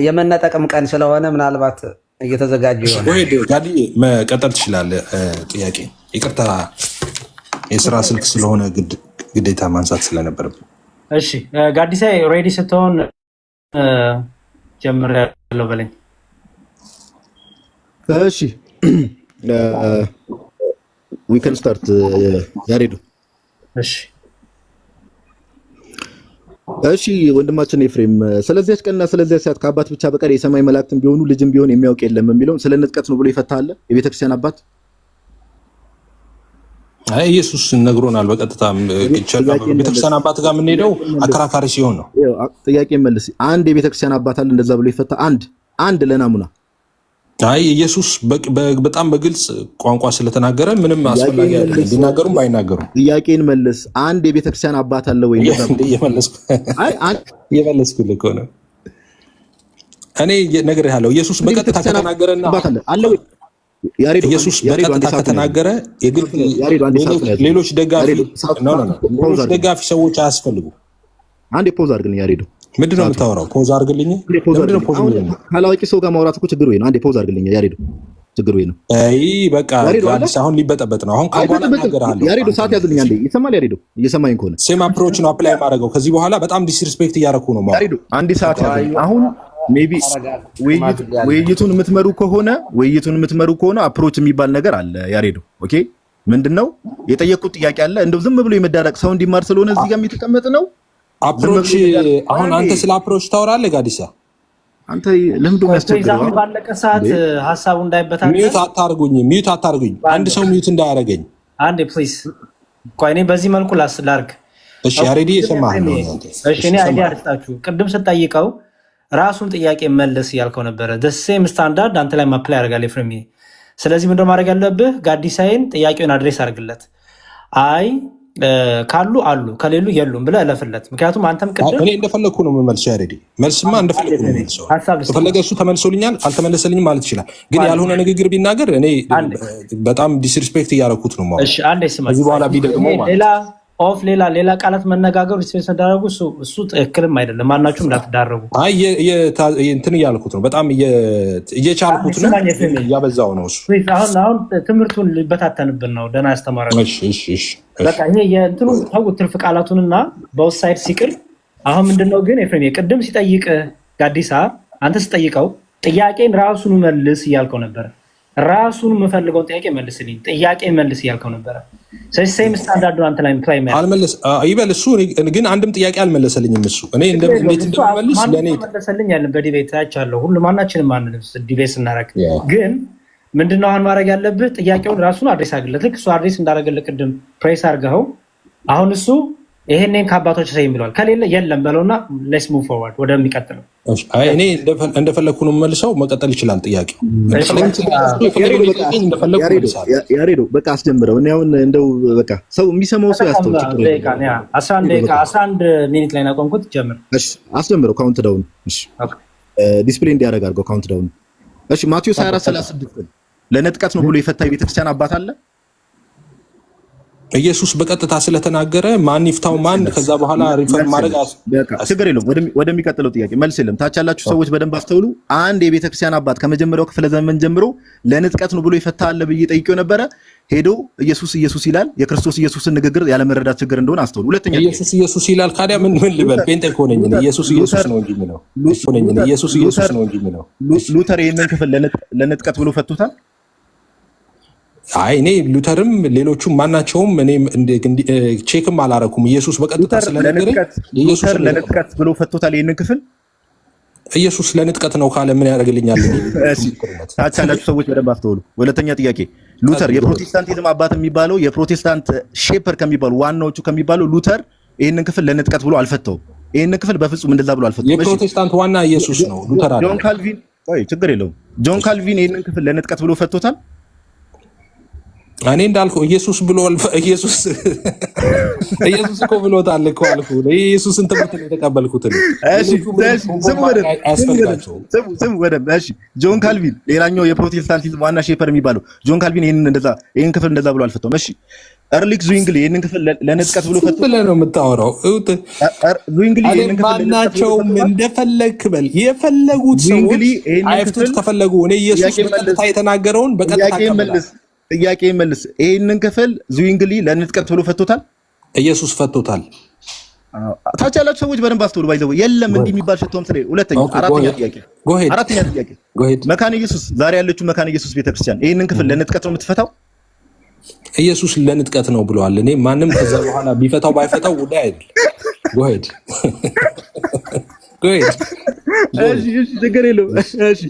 የመነጠቅም ቀን ስለሆነ ምናልባት እየተዘጋጀ ይሆናል። ወይ ጋዲ መቀጠል ትችላለህ። ጥያቄ ይቅርታ፣ የስራ ስልክ ስለሆነ ግዴታ ማንሳት ስለነበረብን። እሺ ጋዲሳ ሬዲ ስትሆን ጀምሬያለሁ በለኝ። እሺ ዊ ካን ስታርት ያሬዱ። እሺ ወንድማችን ኤፍሬም ስለዚያች ቀንና ስለዚያች ሰዓት ከአባት ብቻ በቀር የሰማይ መላእክትም ቢሆኑ ልጅም ቢሆን የሚያውቅ የለም የሚለውን ስለ ንጥቀት ነው ብሎ ይፈታል የቤተክርስቲያን አባት። አይ ኢየሱስ ነግሮናል በቀጥታ። ቤተክርስቲያን አባት ጋር የምንሄደው አከራካሪ ሲሆን ነው። ጥያቄ መልስ። አንድ የቤተክርስቲያን አባት አለ እንደዛ ብሎ ይፈታ? አንድ ለናሙና። አይ ኢየሱስ በጣም በግልጽ ቋንቋ ስለተናገረ ምንም አስፈላጊ አይደለም ቢናገሩም ባይናገሩም። ጥያቄን መልስ። አንድ የቤተክርስቲያን አባት አለ ወይ? እየመለስኩልህ እኮ ነው። እኔ ነግሬሃለሁ። ኢየሱስ በቀጥታ ከተናገረና ኢየሱስ በቀጥታ ከተናገረ ሌሎች ደጋፊ ሰዎች አያስፈልጉ። አንዴ ፖዝ አድርግልኝ ያሬዶ። ምንድን ነው የምታወራው? ፖዝ አድርግልኝ። ካላዋቂ ሰው ጋር ማውራት እኮ ችግር ወይ ነው። አንዴ ፖዝ አድርግልኝ ያሬዶ። ችግር ወይ ነው። አይ በቃ አዲስ አሁን ሊበጠበጥ ነው። አሁን ካባላ ነገርሃለሁ ያሬዶ። ሰዓት ያዝልኝ አንዴ። ይሰማል ያሬዶ? እየሰማኝ ከሆነ ሴም አፕሮች ነው አፕላይ ማድረገው። ከዚህ በኋላ በጣም ዲስሪስፔክት እያደረኩ ነው ያሬዶ። አንዴ ሰዓት ያዝልኝ አሁን ሜቢ ውይይቱን የምትመሩ ከሆነ አፕሮች የሚባል ነገር አለ ያሬዶ። ኦኬ ምንድነው የጠየቁት ጥያቄ አለ። እንደው ዝም ብሎ የመዳረቅ ሰው እንዲማር ስለሆነ እዚህ ጋር የሚተቀመጥ ነው አፕሮች። አሁን አንተ ስለ አፕሮች ታወራለህ ጋዲሳ። አንተ ለምንድን ነው ያስቸግረው? ባለቀ ሰዓት ሀሳቡ እንዳይበታተን ሚዩት አታርጉኝ። አንድ ሰው ሚዩት እንዳያረገኝ አንዴ ፕሊዝ። ቆይ እኔ በዚህ መልኩ ላድርግ። እሺ ያሬዲ የሰማህ ነው። እሺ እኔ አይዲያ አልስጣችሁ። ቅድም ስጠይቀው ራሱን ጥያቄ መልስ ያልከው ነበረ። ሴም ስታንዳርድ አንተ ላይ ማፕላይ ያደርጋል ኤፍሬም። ስለዚህ ምንድን ማድረግ ያለብህ ጋዲሳይን ጥያቄውን አድሬስ አድርግለት። አይ ካሉ አሉ ከሌሉ የሉም ብለህ እለፍለት። ምክንያቱም አንተም ቅድም እኔ እንደፈለግኩ ነው የምመልሰው ያሬዲ። መልስማ እንደፈለግኩ ነው የምመልሰው። ከፈለገ እሱ ተመልሶልኛል አልተመለሰልኝም ማለት ይችላል። ግን ያልሆነ ንግግር ቢናገር እኔ በጣም ዲስሪስፔክት እያደረኩት ነው ማለት። አንዴ ስማ፣ ከዚህ በኋላ ቢደግሞ ማለት ሌላ ቃላት መነጋገሩ ሪስፔክት ተዳረጉ እሱ ትክክልም አይደለም። ማናችሁም እንዳትዳረጉ። አይ እንትን እያልኩት ነው፣ በጣም እየቻልኩት ነው፣ እያበዛው ነው እሱ። አሁን ትምህርቱን ሊበታተንብን ነው። ደህና ያስተማረ በቃ ይሄ የእንትኑ ተውት፣ ትርፍ ቃላቱንና በውስጥ ሳይድ ሲቅር። አሁን ምንድነው ግን ኤፍሬም ቅድም ሲጠይቅ ጋዲሳ አንተ ስጠይቀው ጥያቄን ራሱን መልስ እያልከው ነበረ። ራሱን የምፈልገውን ጥያቄ መልስልኝ፣ ጥያቄ መልስ እያልከው ነበረ። ስለዚህ ሴም ስታንዳርዱ አንተ ላይ ፕላይ አልመለስ ይበል። እሱ ግን አንድም ጥያቄ አልመለሰልኝም። እሱ እኔ እንዴት እንደምመልስ ለኔ መለሰልኝ ያለ በዲቤት አይቻለሁ። ሁሉ ማናችንም አንልም ዲቤት ስናደርግ። ግን ምንድነው አሁን ማድረግ ያለብህ? ጥያቄውን ራሱን አድሬስ አድርግለት። ልክ እሱ አድሬስ እንዳደረገልህ ቅድም ፕሬስ አድርገኸው አሁን እሱ ይሄንን ከአባቶች ሰይም ብለዋል። ከሌለ የለም በለውና ሌትስ ሙቭ ፎርዋርድ ወደሚቀጥለው። እኔ እንደፈለግኩ ነው የምመልሰው። መቀጠል ይችላል ጥያቄው። ያሬዶ በቃ አስጀምረው። እኔ አሁን እንደው በቃ ሰው የሚሰማው ሰው ያስተው 11 ሚኒት ላይ ናቆምኩት። ጀምር። እሺ አስጀምረው። ካውንት ዳውን። እሺ ዲስፕሌይ እንዲያደርግ አድርገው ካውንት ዳውን። እሺ ማቴዎስ 24:36 ለንጥቀት ነው ብሎ የፈታ የቤተክርስቲያን አባት አለ? ኢየሱስ በቀጥታ ስለተናገረ ማን ይፍታው ማን ከዛ በኋላ ሪፈር ማድረግ ችግር የለውም። ወደሚቀጥለው ጥያቄ መልስ የለም። ታች ያላችሁ ሰዎች በደንብ አስተውሉ። አንድ የቤተክርስቲያን አባት ከመጀመሪያው ክፍለ ዘመን ጀምሮ ለንጥቀት ነው ብሎ የፈታ አለ ብዬ ጠይቄው ነበረ። ሄዶ ኢየሱስ ይላል። የክርስቶስ ኢየሱስን ንግግር ያለመረዳት ችግር እንደሆነ አስተውሉ። ሁለተኛ ኢየሱስ ይላል። ካዲያ ምን ልበል? ፔንጤ እኮ ነኝ እኔ። ኢየሱስ ነው እንጂ የሚለው ኢየሱስ ነው እንጂ የሚለው። ሉተር ይሄንን ክፍል ለንጥቀት ብሎ ፈቶታል። አይ እኔ ሉተርም ሌሎቹም ማናቸውም እኔ ቼክም አላረኩም። ኢየሱስ በቀጥታ ስለነገረኝ ሉተር ለንጥቀት ብሎ ፈቶታል ይሄንን ክፍል። ኢየሱስ ለንጥቀት ነው ካለ ምን ያደርግልኛል? ታች ያላችሁ ሰዎች በደንብ አስተውሉ። ሁለተኛ ጥያቄ ሉተር የፕሮቴስታንቲዝም አባት የሚባለው የፕሮቴስታንት ሼፐር ከሚባሉ ዋናዎቹ ከሚባለው ሉተር ይህንን ክፍል ለንጥቀት ብሎ አልፈተውም። ይህንን ክፍል በፍጹም እንደዛ ብሎ አልፈቱም። የፕሮቴስታንት ዋና ኢየሱስ ነው፣ ሉተር አይደለም። ጆን ካልቪን ችግር የለውም። ጆን ካልቪን ይህንን ክፍል ለንጥቀት ብሎ ፈቶታል። እኔ እንዳልኩ ኢየሱስ ብሎ ኢየሱስ እኮ ብሎታል እኮ አልኩ። ኢየሱስን ትምህርት ነው የተቀበልኩት። ስሙ በደምብ እሺ። ጆን ካልቪን ሌላኛው የፕሮቴስታንቲዝም ዋና ሼፐር የሚባለው ጆን ካልቪን ይህን ክፍል እንደዛ ብሎ አልፈታውም። እሺ ኤርሊክ ዙዊንግሊ ይህንን ክፍል ለንጥቀት ብሎ ፈቶ ብለህ ነው የምታወራው። ማናቸውም እንደፈለግክ በል። የፈለጉት ሰዎች አይፍቱት ከፈለጉ። እኔ ኢየሱስ በቀጥታ የተናገረውን በቀጥታ ጥያቄ መልስ። ይህንን ክፍል ዙዊንግሊ ለንጥቀት ብሎ ፈቶታል። ኢየሱስ ፈቶታል። ታች ያላችሁ ሰዎች በደንብ አስተውሉ። ባይዘው የለም እንዲህ የሚባል ሸቶም ስለ ሁለተኛ አራተኛ ጥያቄ መካነ ኢየሱስ ዛሬ ያለችው መካነ ኢየሱስ ቤተክርስቲያን ይህንን ክፍል ለንጥቀት ነው የምትፈታው? ኢየሱስ ለንጥቀት ነው ብለዋል። እኔ ማንም ከዛ በኋላ ቢፈታው ባይፈታው ጉዳይ አይደል። ጎሄድ እሺ፣ ችግር የለውም። እሺ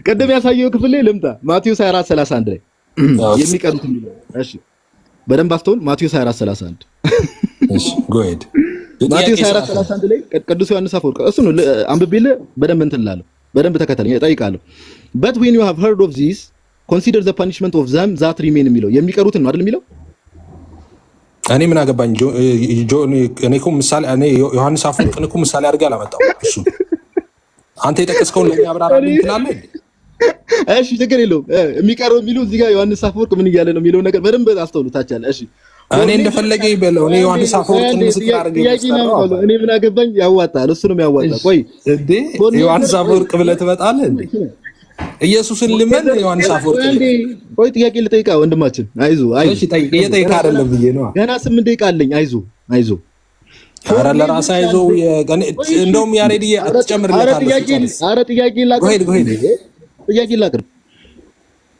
ቀደም ያሳየው ክፍል ላይ ልምጣ። ማቴዎስ 24:31 ላይ የሚቀሩት የሚለው እሺ፣ በደንብ አስተውል። ማቴዎስ 24:31 እሺ፣ ጎሄድ ማቴዎስ 24:31 ላይ ቅዱስ ዮሐንስ አፈወርቅ እሱ ነው አንብቤልህ። በደንብ እንትን እላለሁ፣ በደንብ ተከተለኝ፣ እጠይቃለሁ። but when you have heard of this consider the punishment of them that remain የሚለው የሚቀሩትን ነው አይደል የሚለው? እኔ ምን አገባኝ? እኔ እኮ ምሳሌ እኔ ዮሐንስ አፈወርቅን እኮ ምሳሌ አድርጌ አላመጣው። እሱ አንተ የጠቀስከውን ለኛ አብራራልኝ ትላለህ። እሺ ችግር የለውም። የሚቀረው የሚሉ እዚህ ጋር ዮሐንስ አፈወርቅ ምን እያለ ነው የሚለው ነገር በደንብ አስተውሉታችኋል። እሺ እኔ እንደፈለገ ይበለው። እኔ ዮሐንስ አፈወርቅን ምስክር አድርጌ እኔ ምን አገባኝ? ያዋጣል፣ እሱ ነው የሚያዋጣው። ቆይ እንዴ ዮሐንስ አፈወርቅ ብለህ ትመጣለህ እንዴ? ኢየሱስን ልመን ዮሐንስ አፈወርቅ ቆይ ጥያቄ ልጠይቃ ወንድማችን። አይዞህ እሺ ጠይቅ አይደለም ብዬ ነው። ገና 8 ደቂቃ አለኝ። አይዞህ ኧረ ለራስህ አይዞህ። እንደውም ያሬድዬ አትጨምርለታለህ። ኧረ ጥያቄ ላቅርብ።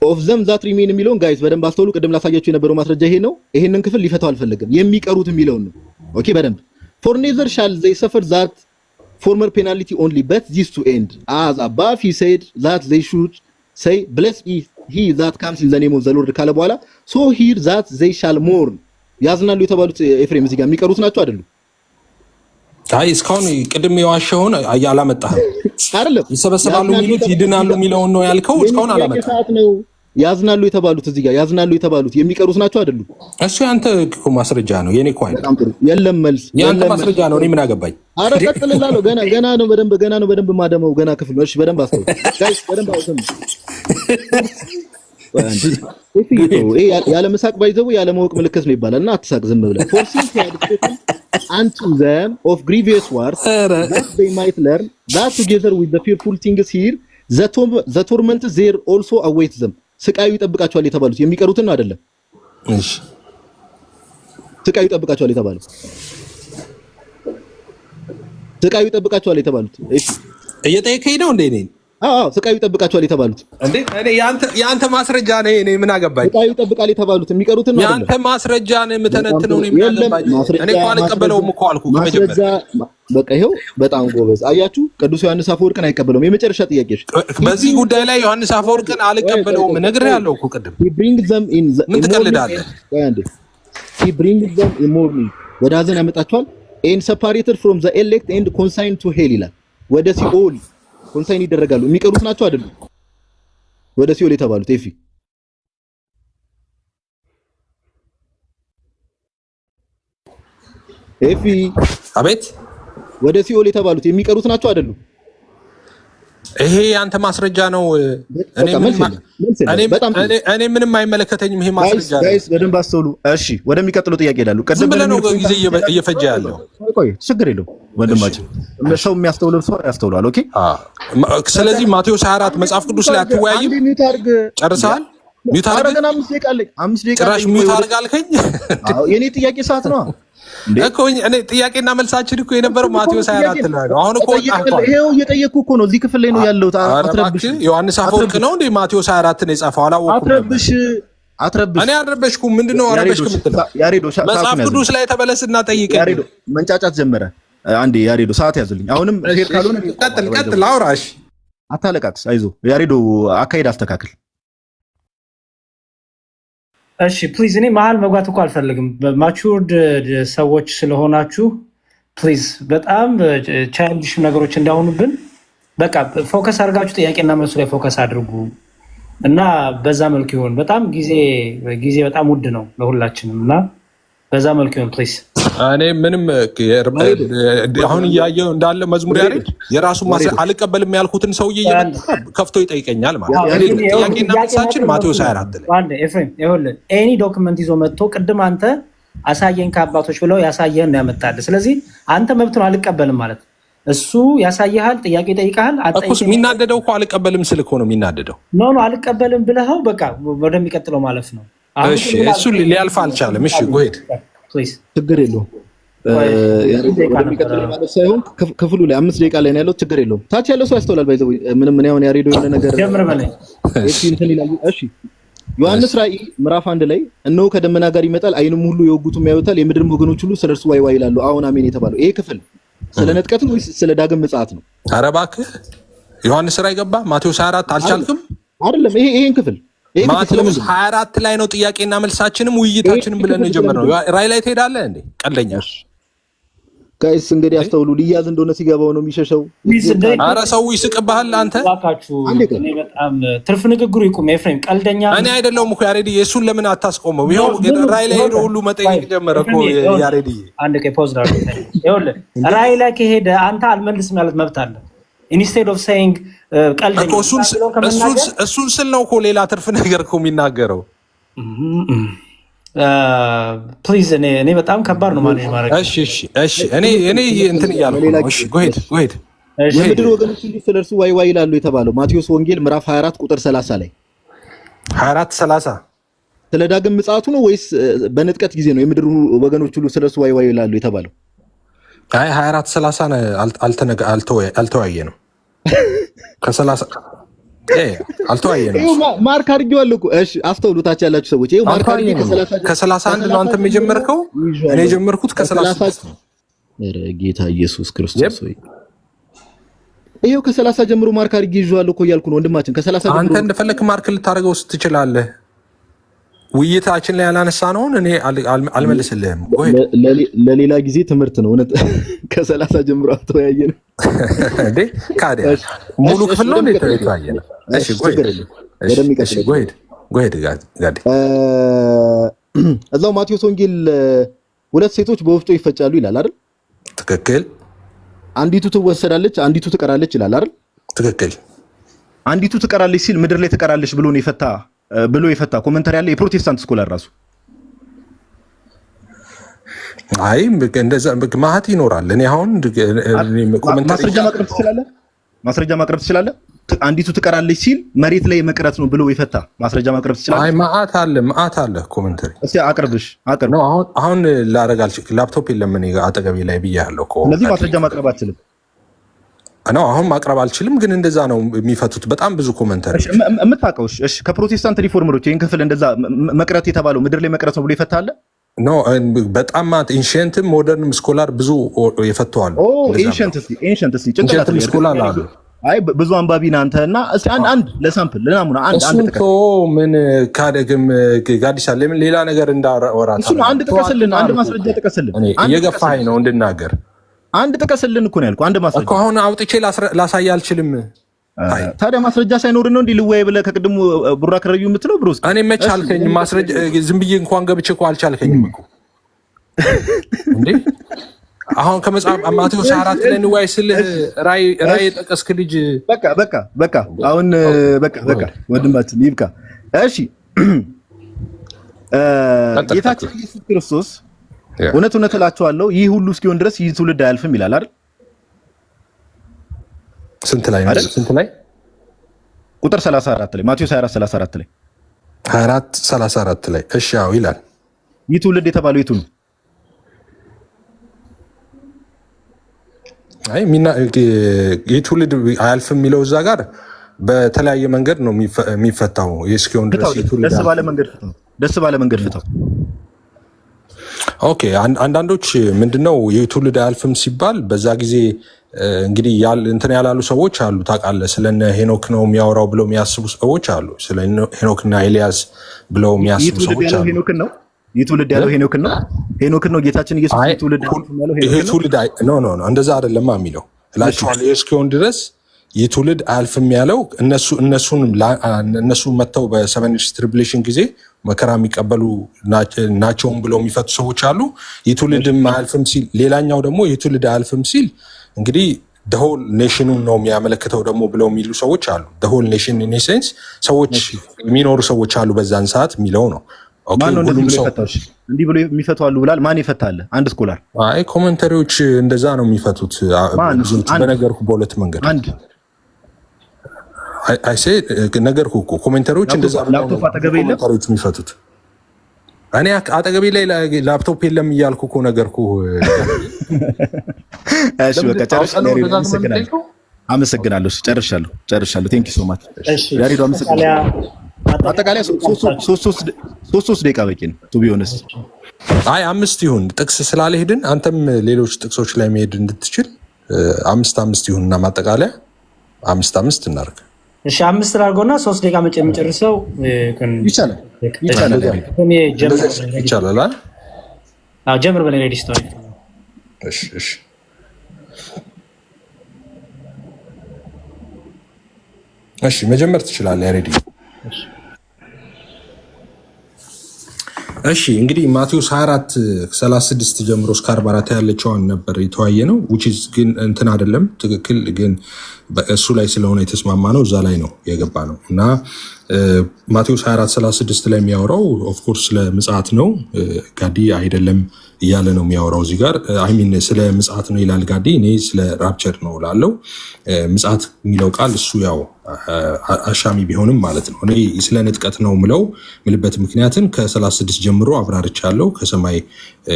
ኦፍ ዘም ዛት ሪሜን የሚለውን ጋይስ በደንብ አስተውሉ። ቅድም ላሳያችሁ የነበረው ማስረጃ ይሄ ነው። ይሄንን ክፍል ሊፈታው አልፈለግም። የሚቀሩት የሚለውን ነው። ኦኬ በደንብ for neither shall they suffer that former penalty only but this to end as above he said that they should say blessed is he that comes in the name of the Lord ካለ በኋላ so here that they shall mourn ያዝናሉ የተባሉት ኤፍሬም እዚህ ጋር የሚቀሩት ናቸው አይደሉ? አይ እስካሁን ቅድም የዋሸውን አላመጣህም አይደለም። ይሰበሰባሉ የሚሉት ይድናሉ የሚለውን ነው ያልከው። እስካሁን አላመጣህም። ያዝናሉ የተባሉት እዚህ ጋር ያዝናሉ የተባሉት የሚቀሩት ናቸው አይደሉ? እሱ ያንተ እኮ ማስረጃ ነው፣ የኔ እኮ አይደለም። የለም መልስ ያንተ ማስረጃ ነው። እኔ ምን አገባኝ? ኧረ ቀጥልላለሁ። ገና ነው በደንብ ማደመው ገና ክፍል ነው። እሺ በደንብ አስተውል ጋይስ፣ በደንብ አስተውል። ያለ መሳቅ ባይዘው ያለ ማወቅ ምልክት ነው ይባላል እና አትሳቅ፣ ዝም ብለህ ፎርሲንግ ያድርገን unto them of grievous words that they might learn that together with the fearful things here the torment there also awaits them ስቃዩ ይጠብቃቸዋል የተባሉት የሚቀሩትን አይደለም። እሺ ስቃዩ ይጠብቃቸዋል የተባሉት እሺ እየጠየከኝ ነው እንዴ? እኔን ስቃዩ ይጠብቃቸዋል የተባሉት እንዴ? እኔ ያንተ ማስረጃ ነው። እኔ ምን አገባኝ? ስቃዩ ይጠብቃል የተባሉት የሚቀሩትን አይደለም። ያንተ ማስረጃ ነው የምተነትነው። እኔ ምን አገባኝ? እኔ እኮ አልቀበለውም እኮ አልኩ ከመጀመሪያ። በቃ ይኸው በጣም ጎበዝ አያችሁ። ቅዱስ ዮሐንስ አፈወርቅን አይቀበለውም። የመጨረሻ ጥያቄ በዚህ ጉዳይ ላይ ዮሐንስ አፈወርቅን አልቀበለውም ነግሬሃለሁ እኮ ቅድም። ምን ትቀልዳለህ? he brings them in mourning ወደ ሐዘን ያመጣቸዋል and separated from the elect and consigned to hell ይላል። ወደ ሲኦል ኮንሳይን ይደረጋሉ። የሚቀሩት ናቸው አይደሉም? ወደ ሲኦል የተባሉት ኤፊ አቤት፣ ወደ ሲኦል የተባሉት የሚቀሩት ናቸው አይደሉም? ይሄ ያንተ ማስረጃ ነው። እኔ ምንም አይመለከተኝም። ይሄ ማስረጃ ነው። ጋይስ በደንብ አስተውሉ። እሺ ወደሚቀጥለው ጥያቄ ይላሉ። ዝም ብለህ ነው ጊዜ እየፈጀ ያለው። ቆይ ችግር የለውም ወንድማችን፣ ሰው የሚያስተውለው ሰው ያስተውላል። ኦኬ ስለዚህ ማቴዎስ 24 መጽሐፍ ቅዱስ ላይ አትወያይም? ጨርሰሃል? ሚውት አድርግ። ገና 5 ደቂቃ አለኝ። 5 ደቂቃ ጭራሽ ሚውት አድርግ አልከኝ። አዎ የኔ ጥያቄ ሰዓት ነው እኮ። እኔ ጥያቄና መልሳችን እኮ የነበረው ማቴዎስ 24 ነው። አሁን እኮ ይሄው እየጠየቅኩ እኮ ነው። እዚህ ክፍል ላይ ነው ያለሁት። አትረብሽ። ዮሐንስ አፈወርቅ ነው እንዴ ማቴዎስ 24 ነው የጻፈው? አላወኩም። አትረብሽ። እኔ አልረበሽኩም። ምንድነው አረበሽክ የምትለው? ያሬዶ መጽሐፍ ቅዱስ ላይ ተበለስና ጠይቀኝ። ያሬዶ መንጫጫት ጀመረ። አንዴ ያሬዶ ሰዓት ያዙልኝ። አሁንም ሄድ ካልሆነ ቀጥል አውራሽ። አታለቃቅስ። አይዞህ ያሬዶ አካሄድ አስተካክል። እሺ ፕሊዝ፣ እኔ መሀል መግባት እኮ አልፈልግም። ማቹርድ ሰዎች ስለሆናችሁ ፕሊዝ በጣም ቻይልዲሽ ነገሮች እንዳሆኑብን በቃ ፎከስ አድርጋችሁ ጥያቄና መልሱ ላይ ፎከስ አድርጉ እና በዛ መልኩ ይሆን። በጣም ጊዜ በጣም ውድ ነው ለሁላችንም እና በዛ መልኩ ይሆን ፕሊዝ። እኔ ምንም አሁን እያየው እንዳለ መዝሙር ያሬድ የራሱ አልቀበልም ያልኩትን ሰውዬ እየመጣ ከፍቶ ይጠይቀኛል ማለት ነው። ጥያቄና መልሳችን ማቴዎስ 24 ላይ አንዴ ኤፍሬም ይኸውልህ ኤኒ ዶክመንት ይዞ መጥቶ ቅድም አንተ አሳየን ከአባቶች ብለው ያሳየህን ነው ያመጣልህ። ስለዚህ አንተ መብት ነው አልቀበልም ማለት እሱ ያሳየሃል፣ ጥያቄ ይጠይቃል። የሚናደደው እኮ አልቀበልም ስል እኮ ነው የሚናደደው። ኖ አልቀበልም ብለኸው በቃ ወደሚቀጥለው ማለፍ ነው። እሺ እሱ ሊያልፍ አልቻለም። እሺ ጎሄድ ችግር የለውም ወደሚቀጥለው ማለት ሳይሆን ክፍሉ ላይ 5 ደቂቃ ላይ ነው ያለው። ችግር የለውም። ታች ያለው ሰው ያስተውላል። ባይዘው ምንም ምን ያውን ያሬዶ የሆነ ነገር ጀምር በለኝ። እሺ ዮሐንስ ራእይ ምዕራፍ 1 ላይ እነሆ ከደመና ጋር ይመጣል፣ ዓይንም ሁሉ የወጉትም ያዩታል፣ የምድርም ወገኖች ሁሉ ስለ እርሱ ዋይ ዋይ ይላሉ። አሁን አሜን የተባለው ይሄ ክፍል ስለ ንጥቀት ነው ወይስ ስለ ዳግም ምጽአት ነው? ኧረ እባክህ ዮሐንስ ራእይ ገባ ማቴዎስ 24 አልቻልክም? አይደለም ይሄን ክፍል ማቴዎስ 24 ላይ ነው ጥያቄና መልሳችንም ውይይታችንም ብለን ነው የጀመርነው። ራእይ ላይ ትሄዳለህ እንዴ ቀልደኛ? ጋይስ እንግዲህ አስተውሉ። ሊያዝ እንደሆነ ሲገባው ነው የሚሸሸው። ኧረ ሰው ይስቅብሃል አንተ። እኔ በጣም ትርፍ ንግግሩ ይቁም ኤፍሬም፣ ቀልደኛ እኔ አይደለሁም እኮ ያሬድ። የእሱን ለምን አታስቆመው? ይኸው ራእይ ላይ ሄዶ ሁሉ መጠየቅ ጀመረ እኮ ያሬድ። አንድ ቀን ፖዝ ዳር ይኸውልህ፣ ራእይ ላይ ከሄደ አንተ አልመልስም ማለት መብት አለ። ኢንስቴድ ኦፍ ሴይንግ ቀልደኛ እሱን ስል ነው እኮ ሌላ ትርፍ ነገር እኮ የሚናገረው። ፕሊዝ እኔ በጣም ከባድ ነው ማኔጅ ማድረግ። እሺ እኔ እንትን እያልኩ ነው። እሺ ጎሄድ የምድር ወገኖች ሁሉ ስለ እርሱ ዋይ ዋይ ይላሉ የተባለው ማቴዎስ ወንጌል ምዕራፍ 24 ቁጥር 30 ላይ 24:30 ስለ ዳግም ምጽአቱ ነው ወይስ በንጥቀት ጊዜ ነው የምድር ወገኖች ሁሉ ስለ እርሱ ዋይ ዋይ ይላሉ የተባለው? አይ 24:30 አልተወያየንም። ከ30 አልተወያየንም። ማርክ አድርጌዋለሁ እኮ። እሺ አስተውሉ፣ ታች ያላችሁ ሰዎች ይሄው ማርክ አድርጌ ከ31 ነው አንተም የጀመርከው። እኔ የጀመርኩት ከ30። ኧረ ጌታ ኢየሱስ ክርስቶስ ሆይ ይሄው ከ30 ጀምሮ ማርክ አድርጌ ይዤዋለሁ እኮ እያልኩ ነው ወንድማችን። ከ30 ጀምሮ አንተ እንደፈለክ ማርክ ልታደርገው ትችላለህ። ውይይታችን ላይ ያላነሳነውን እኔ አልመልስልህም። ለሌላ ጊዜ ትምህርት ነው። እውነት ከ30 ጀምሮ አልተወያየንም እንዴ? ካዲያ ሙሉ ክፍል ነው እንዴ ተወያየን? እሺ ጎሄድ ጋዲ እዛው ማቴዎስ ወንጌል 2 ሴቶች በወፍጮ ይፈጫሉ ይላል አይደል? ትክክል። አንዲቱ ትወሰዳለች፣ አንዲቱ ትቀራለች ይላል አይደል? ትክክል። አንዲቱ ትቀራለች ሲል ምድር ላይ ትቀራለች ብሎ የፈታ ኮሜንታሪ ያለ የፕሮቴስታንት ስኮላር ራሱ። አይ እንደዛ ማህት ይኖራል። እኔ አሁን ማስረጃ ማቅረብ ትችላለህ? አንዲቱ ትቀራለች ሲል መሬት ላይ መቅረት ነው ብሎ የፈታ ማስረጃ ማቅረብ ትችላለህ? አይ ማአት አለ ኮሜንታሪ። እስቲ አቅርብ ነው። አሁን ላደርግ አልችልም። ላፕቶፕ የለም እኔ አጠገቤ ላይ ብያለሁ እኮ። ስለዚህ ማስረጃ ማቅረብ አልችልም ነው። አሁን ማቅረብ አልችልም፣ ግን እንደዛ ነው የሚፈቱት በጣም ብዙ ኮሜንታሪ። የምታውቀው እሺ፣ ከፕሮቴስታንት ሪፎርመሮች ይህን ክፍል እንደዛ መቅረት የተባለው ምድር ላይ መቅረት ነው ብሎ ይፈታል? ኖ በጣም ኢንሽንትም ሞደርንም ስኮላር ብዙ የፈተዋል። ኢንሽንት ስኮላር አሉ። አይ ብዙ አንባቢ ነህ አንተ እና እስቲ አንድ ለሳምፕል ለናሙና አንድ ምን ካደግም ጋዲሳ ለምን ሌላ ነገር እንዳወራ አንድ ጥቀስልን፣ አንድ ማስረጃ ጥቀስልን። እየገፋኸኝ ነው እንድናገር። አንድ ጥቀስልን እኮ ነው ያልኩህ። አንድ ማስረጃ እኮ አሁን አውጥቼ ላሳይ አልችልም። ታዲያ ማስረጃ ሳይኖር ነው እንዴ ልወያይ ብለህ ከቅድሙ ቡራ ከረዩ የምትለው? ብሮስ እኔ መች አልከኝ? ማስረጃ ዝም ብዬ እንኳን ገብቼ እኮ አልቻልከኝም እኮ እንዴ። አሁን ከመጽሐፍ ማቴዎስ 4 ላይ ንዋይ ስልህ ራይ የጠቀስክ ልጅ በቃ አሁን በቃ ወንድማችን ይብቃ። እሺ ጌታችን ኢየሱስ ክርስቶስ እውነት እላችኋለሁ ይህ ሁሉ እስኪሆን ድረስ ይህ ትውልድ አያልፍም ይላል አይደል? ስንት ላይ ቁጥር 34 ላይ ማቴዎስ 24:34 ላይ 24:34 ላይ እሺ አዎ ይላል። ይህ ትውልድ የተባለው የቱ ነው? አይ ይህ ትውልድ አያልፍም የሚለው እዛ ጋር በተለያየ መንገድ ነው የሚፈታው። እስኪሆን ድረስ ደስ ባለ መንገድ ፍታው። ኦኬ አንዳንዶች ምንድነው የትውልድ አያልፍም ሲባል በዛ ጊዜ እንግዲህ እንትን ያላሉ ሰዎች አሉ ታውቃለህ። ስለነ ሄኖክ ነው የሚያወራው ብለው የሚያስቡ ሰዎች አሉ። ስለ ሄኖክና ኤልያስ ብለው የሚያስቡ ሰዎች አሉ። የትውልድ ያለው ሄኖክን ነው። ሄኖክን ነው ጌታችን ኢየሱስ የትውልድ ያለው ይሄ ትውልድ ኖ እንደዛ አይደለም የሚለው እላችኋለሁ። እስኪሆን ድረስ ይህ ትውልድ አያልፍም ያለው እነሱ መጥተው በሰቨን ይርስ ትሪቡሌሽን ጊዜ መከራ የሚቀበሉ ናቸውም ብለው የሚፈቱ ሰዎች አሉ። ይህ ትውልድም አያልፍም ሲል፣ ሌላኛው ደግሞ ይህ ትውልድ አያልፍም ሲል እንግዲህ ደሆል ኔሽኑን ነው የሚያመለክተው ደግሞ ብለው የሚሉ ሰዎች አሉ። ደሆል ኔሽን ኢን ሴንስ ሰዎች የሚኖሩ ሰዎች አሉ በዛን ሰዓት የሚለው ነው። እንዲህ ብሎ የሚፈቱ አሉ ብላል። ማን ይፈታል? አንድ ስኮላር። አይ ኮሜንታሪዎች እንደዛ ነው የሚፈቱት። በነገርኩ በሁለት መንገድ አይሴ ነገርኩ እኮ ኮሜንታሪዎች እንደዛ ነው ኮሜንታሪዎች የሚፈቱት። እኔ አጠገቤ ላይ ላፕቶፕ የለም እያልኩ እኮ ነገርኩ። እሺ በቃ ጨርሻለሁ። አመሰግናለሁ። ጨርሻለሁ። ቴንክ ዩ ሶ ማች ያሬዶ። አመሰግናለሁ። አጠቃላይ 3 ደቂቃ በቂ ነው። ቱ ቢ ኦነስት አይ 5 ይሁን ጥቅስ ስላለሄድን አንተም ሌሎች ጥቅሶች ላይ መሄድ እንድትችል 5 ይሁንና ማጠቃለያ 5 እናድርግ። እሺ 5 ላድርገውና 3 ደቂቃ መጨ የምጨርሰው ይቻላል። ጀምር በላይ ሬዲ ስቶሪ። እሺ መጀመር ትችላለህ ሬዲ። እሺ እንግዲህ ማቴዎስ 24:36 ጀምሮ እስከ 44 ያለችዋን ነበር የተወያየ ነው። which ግን እንትን አይደለም ትክክል፣ ግን እሱ ላይ ስለሆነ የተስማማ ነው እዛ ላይ ነው የገባ ነው እና ማቴዎስ 24:36 ላይ የሚያወራው ኦፍ ኮርስ ስለ ምጽአት ነው። ጋዲ አይደለም እያለ ነው የሚያወራው እዚህ ጋር አይሚን ስለ ምጽአት ነው ይላል ጋዲ። እኔ ስለ ራፕቸር ነው ላለው ምጽአት የሚለው ቃል እሱ ያው አሻሚ ቢሆንም ማለት ነው። እኔ ስለ ንጥቀት ነው ምልበት ምክንያትን ከ36 ጀምሮ አብራርቻለሁ።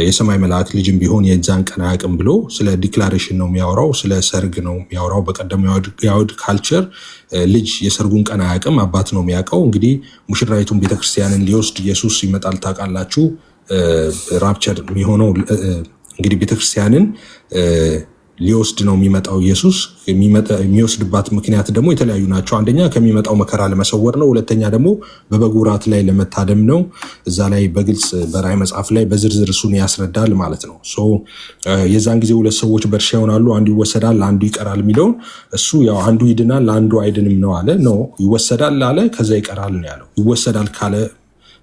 የሰማይ መልአክ ልጅም ቢሆን የዛን ቀን አያውቅም ብሎ ስለ ዲክላሬሽን ነው የሚያወራው፣ ስለ ሰርግ ነው የሚያወራው። በቀደም የአይሁድ ካልቸር ልጅ የሰርጉን ቀን አያውቅም፣ አባት ነው የሚያውቀው። እንግዲህ ሙሽራይቱን ቤተክርስቲያንን ሊወስድ ኢየሱስ ይመጣል ታውቃላችሁ። ራፕቸር የሚሆነው እንግዲህ ቤተክርስቲያንን ሊወስድ ነው የሚመጣው ኢየሱስ። የሚወስድባት ምክንያት ደግሞ የተለያዩ ናቸው። አንደኛ ከሚመጣው መከራ ለመሰወር ነው። ሁለተኛ ደግሞ በበጉ ራት ላይ ለመታደም ነው። እዛ ላይ በግልጽ በራእይ መጽሐፍ ላይ በዝርዝር እሱን ያስረዳል ማለት ነው። የዛን ጊዜ 2 ሰዎች በእርሻ ይሆናሉ፣ አንዱ ይወሰዳል፣ አንዱ ይቀራል የሚለውን እሱ ያው አንዱ ይድናል፣ አንዱ አይድንም ነው አለ። ይወሰዳል አለ፣ ከዛ ይቀራል ነው ያለው። ይወሰዳል ካለ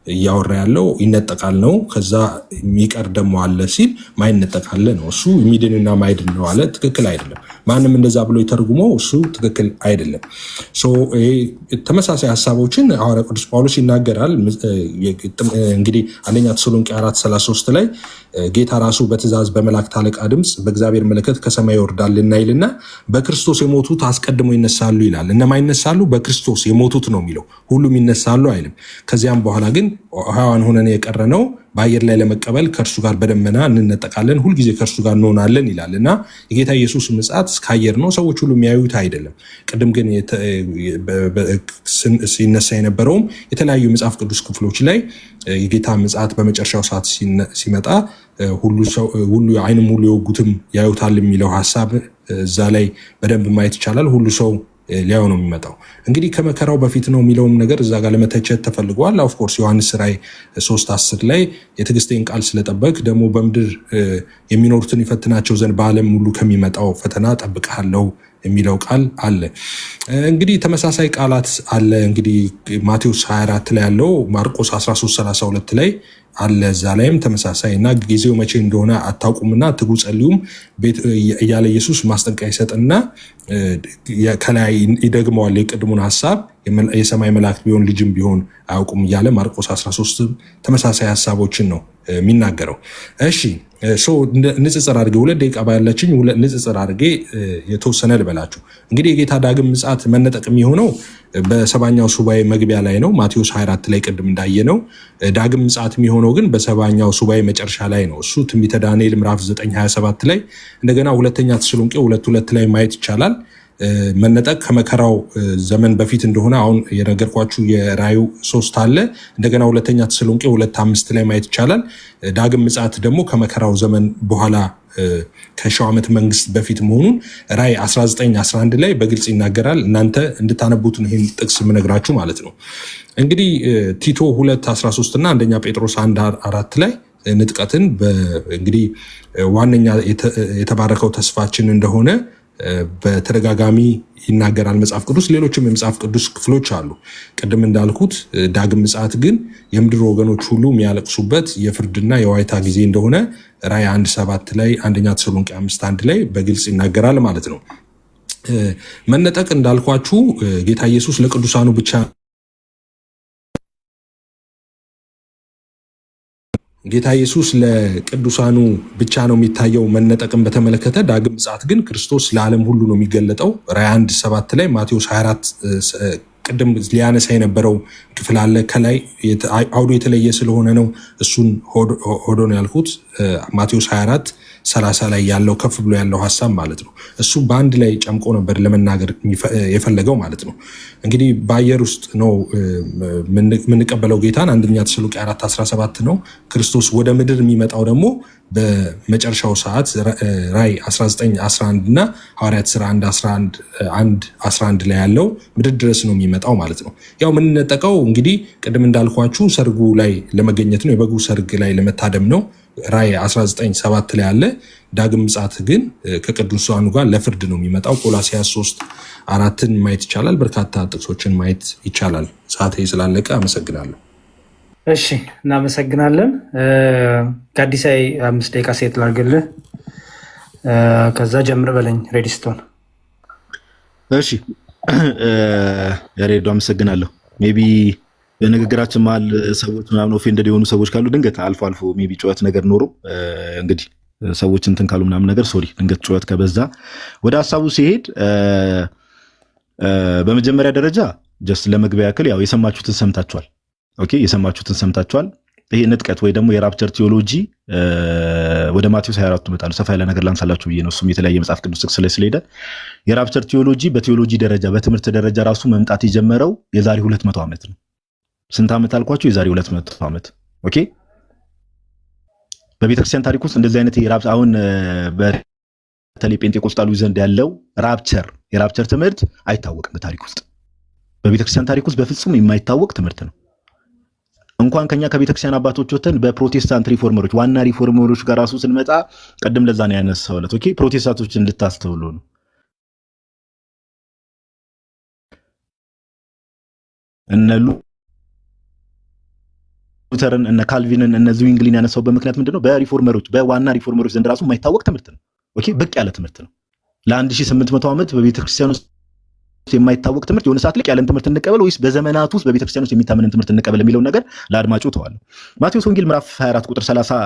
እያወራ ያለው ይነጠቃል ነው። ከዛ የሚቀር ደግሞ አለ ሲል ማይነጠቃል ነው። እሱ የሚድንና ማይድን ነው አለ። ትክክል አይደለም። ማንም እንደዛ ብሎ የተርጉመው እሱ ትክክል አይደለም። ተመሳሳይ ሀሳቦችን ሐዋርያ ቅዱስ ጳውሎስ ይናገራል። እንግዲህ አንደኛ ተሰሎንቄ 4:33 ላይ ጌታ ራሱ በትእዛዝ በመላእክት አለቃ ድምፅ በእግዚአብሔር መለከት ከሰማይ ይወርዳል ይልና በክርስቶስ የሞቱት አስቀድሞ ይነሳሉ ይላል። እነማን ይነሳሉ? በክርስቶስ የሞቱት ነው የሚለው። ሁሉም ይነሳሉ አይልም። ከዚያም በኋላ ግን ሕያዋን ሆነን የቀረነው በአየር ላይ ለመቀበል ከእርሱ ጋር በደመና እንነጠቃለን፣ ሁልጊዜ ከእርሱ ጋር እንሆናለን ይላል እና የጌታ ኢየሱስ ምጽአት እስከ አየር ነው። ሰዎች ሁሉ የሚያዩት አይደለም። ቅድም ግን ሲነሳ የነበረውም የተለያዩ መጽሐፍ ቅዱስ ክፍሎች ላይ የጌታ ምጽአት በመጨረሻው ሰዓት ሲመጣ ሁሉ አይንም ሁሉ የወጉትም ያዩታል የሚለው ሀሳብ እዛ ላይ በደንብ ማየት ይቻላል። ሁሉ ሰው ሊያው ነው የሚመጣው። እንግዲህ ከመከራው በፊት ነው የሚለውም ነገር እዛ ጋር ለመተቸት ተፈልጓል። ኦፍኮርስ ዮሐንስ ራዕይ 3:10 ላይ የትዕግስቴን ቃል ስለጠበቅ ደግሞ በምድር የሚኖሩትን ይፈትናቸው ዘንድ በዓለም ሁሉ ከሚመጣው ፈተና ጠብቅሃለሁ የሚለው ቃል አለ። እንግዲህ ተመሳሳይ ቃላት አለ። እንግዲህ ማቴዎስ 24 ላይ ያለው ማርቆስ 13:32 ላይ አለ። እዛ ላይም ተመሳሳይ እና ጊዜው መቼ እንደሆነ አታውቁምና ትጉ ጸልዩም እያለ ኢየሱስ ማስጠንቀቂያ ይሰጥና ከላይ ይደግመዋል የቅድሙን ሀሳብ የሰማይ መላእክት ቢሆን ልጅም ቢሆን አያውቁም እያለ ማርቆስ 13 ተመሳሳይ ሀሳቦችን ነው የሚናገረው። እሺ ንጽጽር አድርጌ 2 ደቂቃ ባያለችኝ ንጽጽር አድርጌ የተወሰነ ልበላችሁ። እንግዲህ የጌታ ዳግም ምጽአት መነጠቅ የሚሆነው በሰባኛው ሱባኤ መግቢያ ላይ ነው። ማቴዎስ 24 ላይ ቅድም እንዳየ ነው። ዳግም ምጽአት የሚሆነው ግን በሰባኛው ሱባኤ መጨረሻ ላይ ነው። እሱ ትንቢተ ዳንኤል ምዕራፍ 9:27 ላይ እንደገና ሁለተኛ ተሰሎንቄ 2:2 ላይ ማየት ይቻላል። መነጠቅ ከመከራው ዘመን በፊት እንደሆነ አሁን የነገርኳችሁ የራእዩ 3 አለ። እንደገና ሁለተኛ ተሰሎንቄ 2:5 ላይ ማየት ይቻላል። ዳግም ምጽአት ደግሞ ከመከራው ዘመን በኋላ ከሺው ዓመት መንግስት በፊት መሆኑን ራእይ 19:11 ላይ በግልጽ ይናገራል። እናንተ እንድታነቡት ነው ይህን ጥቅስ የምነግራችሁ ማለት ነው። እንግዲህ ቲቶ 2:13 እና አንደኛ ጴጥሮስ 1:4 ላይ ንጥቀትን እንግዲህ ዋነኛ የተባረከው ተስፋችን እንደሆነ በተደጋጋሚ ይናገራል መጽሐፍ ቅዱስ። ሌሎችም የመጽሐፍ ቅዱስ ክፍሎች አሉ። ቅድም እንዳልኩት ዳግም ምጽአት ግን የምድር ወገኖች ሁሉ የሚያለቅሱበት የፍርድና የዋይታ ጊዜ እንደሆነ ራእይ 1:7 ላይ አንደኛ ተሰሎንቄ 5:1 ላይ በግልጽ ይናገራል ማለት ነው። መነጠቅ እንዳልኳችሁ ጌታ ኢየሱስ ለቅዱሳኑ ብቻ ጌታ ኢየሱስ ለቅዱሳኑ ብቻ ነው የሚታየው መነጠቅን በተመለከተ። ዳግም ምጽአት ግን ክርስቶስ ለዓለም ሁሉ ነው የሚገለጠው። ራዕይ 1:7 ላይ ማቴዎስ 24 ቅድም ሊያነሳ የነበረው ክፍል አለ። ከላይ አውዱ የተለየ ስለሆነ ነው እሱን ሆዶ ነው ያልኩት። ማቴዎስ 24:30 ላይ ያለው ከፍ ብሎ ያለው ሀሳብ ማለት ነው። እሱ በአንድ ላይ ጨምቆ ነበር ለመናገር የፈለገው ማለት ነው። እንግዲህ በአየር ውስጥ ነው የምንቀበለው ጌታን። አንደኛ ተሰሎንቄ 4:17 ነው። ክርስቶስ ወደ ምድር የሚመጣው ደግሞ በመጨረሻው ሰዓት ራዕይ 19:11 እና ሐዋርያት ሥራ 1:11 ላይ ያለው ምድር ድረስ ነው የሚመጣው ማለት ነው። ያው የምንነጠቀው እንግዲህ ቅድም እንዳልኳችሁ ሰርጉ ላይ ለመገኘት ነው፣ የበጉ ሰርግ ላይ ለመታደም ነው። ራዕይ 19:7 ላይ ያለ። ዳግም ምጽአት ግን ከቅዱሳኑ ጋር ለፍርድ ነው የሚመጣው። ቆላስይስ 3:4 ማየት ይቻላል። በርካታ ጥቅሶችን ማየት ይቻላል። ሰዓቴ ስላለቀ አመሰግናለሁ። እሺ እናመሰግናለን። ከአዲሳይ 5 ደቂቃ ሴት ላርግልህ፣ ከዛ ጀምር በለኝ ሬዲ ስትሆን። እሺ ያሬዶ አመሰግናለሁ። ሜቢ በንግግራችን መሀል ሰዎች ምናምን ኦፌንደድ የሆኑ ሰዎች ካሉ ድንገት አልፎ አልፎ ሜቢ ጩኸት ነገር ኖሮ እንግዲህ ሰዎች እንትን ካሉ ምናምን ነገር ሶሪ፣ ድንገት ጩኸት ከበዛ ወደ ሀሳቡ ሲሄድ በመጀመሪያ ደረጃ ጀስት ለመግቢያ ያክል ያው የሰማችሁትን ሰምታችኋል። ኦኬ የሰማችሁትን ሰምታችኋል። ይሄ ንጥቀት ወይ ደግሞ የራፕቸር ቲዮሎጂ ወደ ማቴዎስ 24 መጣሉ ሰፋ ያለ ነገር ላንሳላችሁ ብዬ ነው። እሱም የተለያየ መጽሐፍ ቅዱስ ጥቅስ ላይ ስለሄደ የራፕቸር ቲዮሎጂ በቲዮሎጂ ደረጃ በትምህርት ደረጃ ራሱ መምጣት የጀመረው የዛሬ 200 ዓመት ነው። ስንት ዓመት አልኳችሁ? የዛሬ 200 ዓመት። ኦኬ በቤተክርስቲያን ታሪክ ውስጥ እንደዚህ አይነት አሁን በተለይ ጴንጤቆስጣሉ ዘንድ ያለው የራፕቸር ትምህርት አይታወቅም። በታሪክ ውስጥ በቤተክርስቲያን ታሪክ ውስጥ በፍጹም የማይታወቅ ትምህርት ነው። እንኳን ከኛ ከቤተክርስቲያን አባቶች ወተን በፕሮቴስታንት ሪፎርመሮች ዋና ሪፎርመሮች ጋር ራሱ ስንመጣ ቀደም ለዛ ነው ያነሳውለት። ኦኬ ፕሮቴስታንቶችን እንድታስተውሉ ነው። እነ ሉተርን እነ ካልቪንን እነ ዝዊንግሊን ያነሳው በምክንያት ምንድነው? በዋና ሪፎርመሮች ዘንድ ራሱ የማይታወቅ ትምህርት ነው። ኦኬ ብቅ ያለ ትምህርት ነው። ለ1800 ዓመት በቤተክርስቲያን ውስጥ የማይታወቅ ትምህርት የሆነ ሰዓት ላይ ያለን ትምህርት እንቀበል ወይስ በዘመናት ውስጥ በቤተክርስቲያን ውስጥ የሚታመንን ትምህርት እንቀበል የሚለው ነገር ለአድማጩ ተዋለሁ። ማቴዎስ ወንጌል ምዕራፍ 24 ቁጥር 30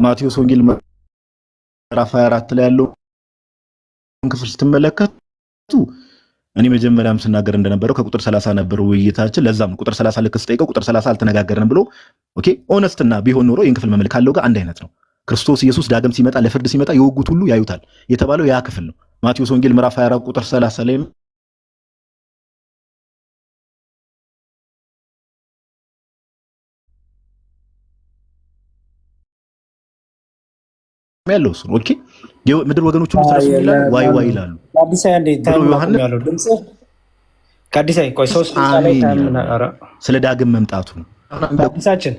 ማቴዎስ ወንጌል ምዕራፍ 24 ላይ ያለው ክፍል ስትመለከቱ እኔ መጀመሪያም ስናገር እንደነበረው ከቁጥር 30 ነበር ውይይታችን። ለዛም ነው ቁጥር 30 ልክ ስጠይቀው ቁጥር 30 አልተነጋገርንም ብሎ ኦኬ ኦነስትና ቢሆን ኖሮ ይህን ክፍል መመልክ ካለው ጋር አንድ አይነት ነው። ክርስቶስ ኢየሱስ ዳግም ሲመጣ ለፍርድ ሲመጣ የወጉት ሁሉ ያዩታል የተባለው ያ ክፍል ነው። ማቴዎስ ወንጌል ምዕራፍ 24 ቁጥር 30 ላይ ያለው እሱ ኦኬ የምድር ወገኖች ሁሉ ስለሱ ይላል ዋይ ዋይ ይላሉ። አዲሳይ አንዴ ታይም ያለው ድምጽ ከአዲሳይ ቆይ 3 ላይ ታይም አረ ስለ ዳግም መምጣቱ ነው። አዲሳችን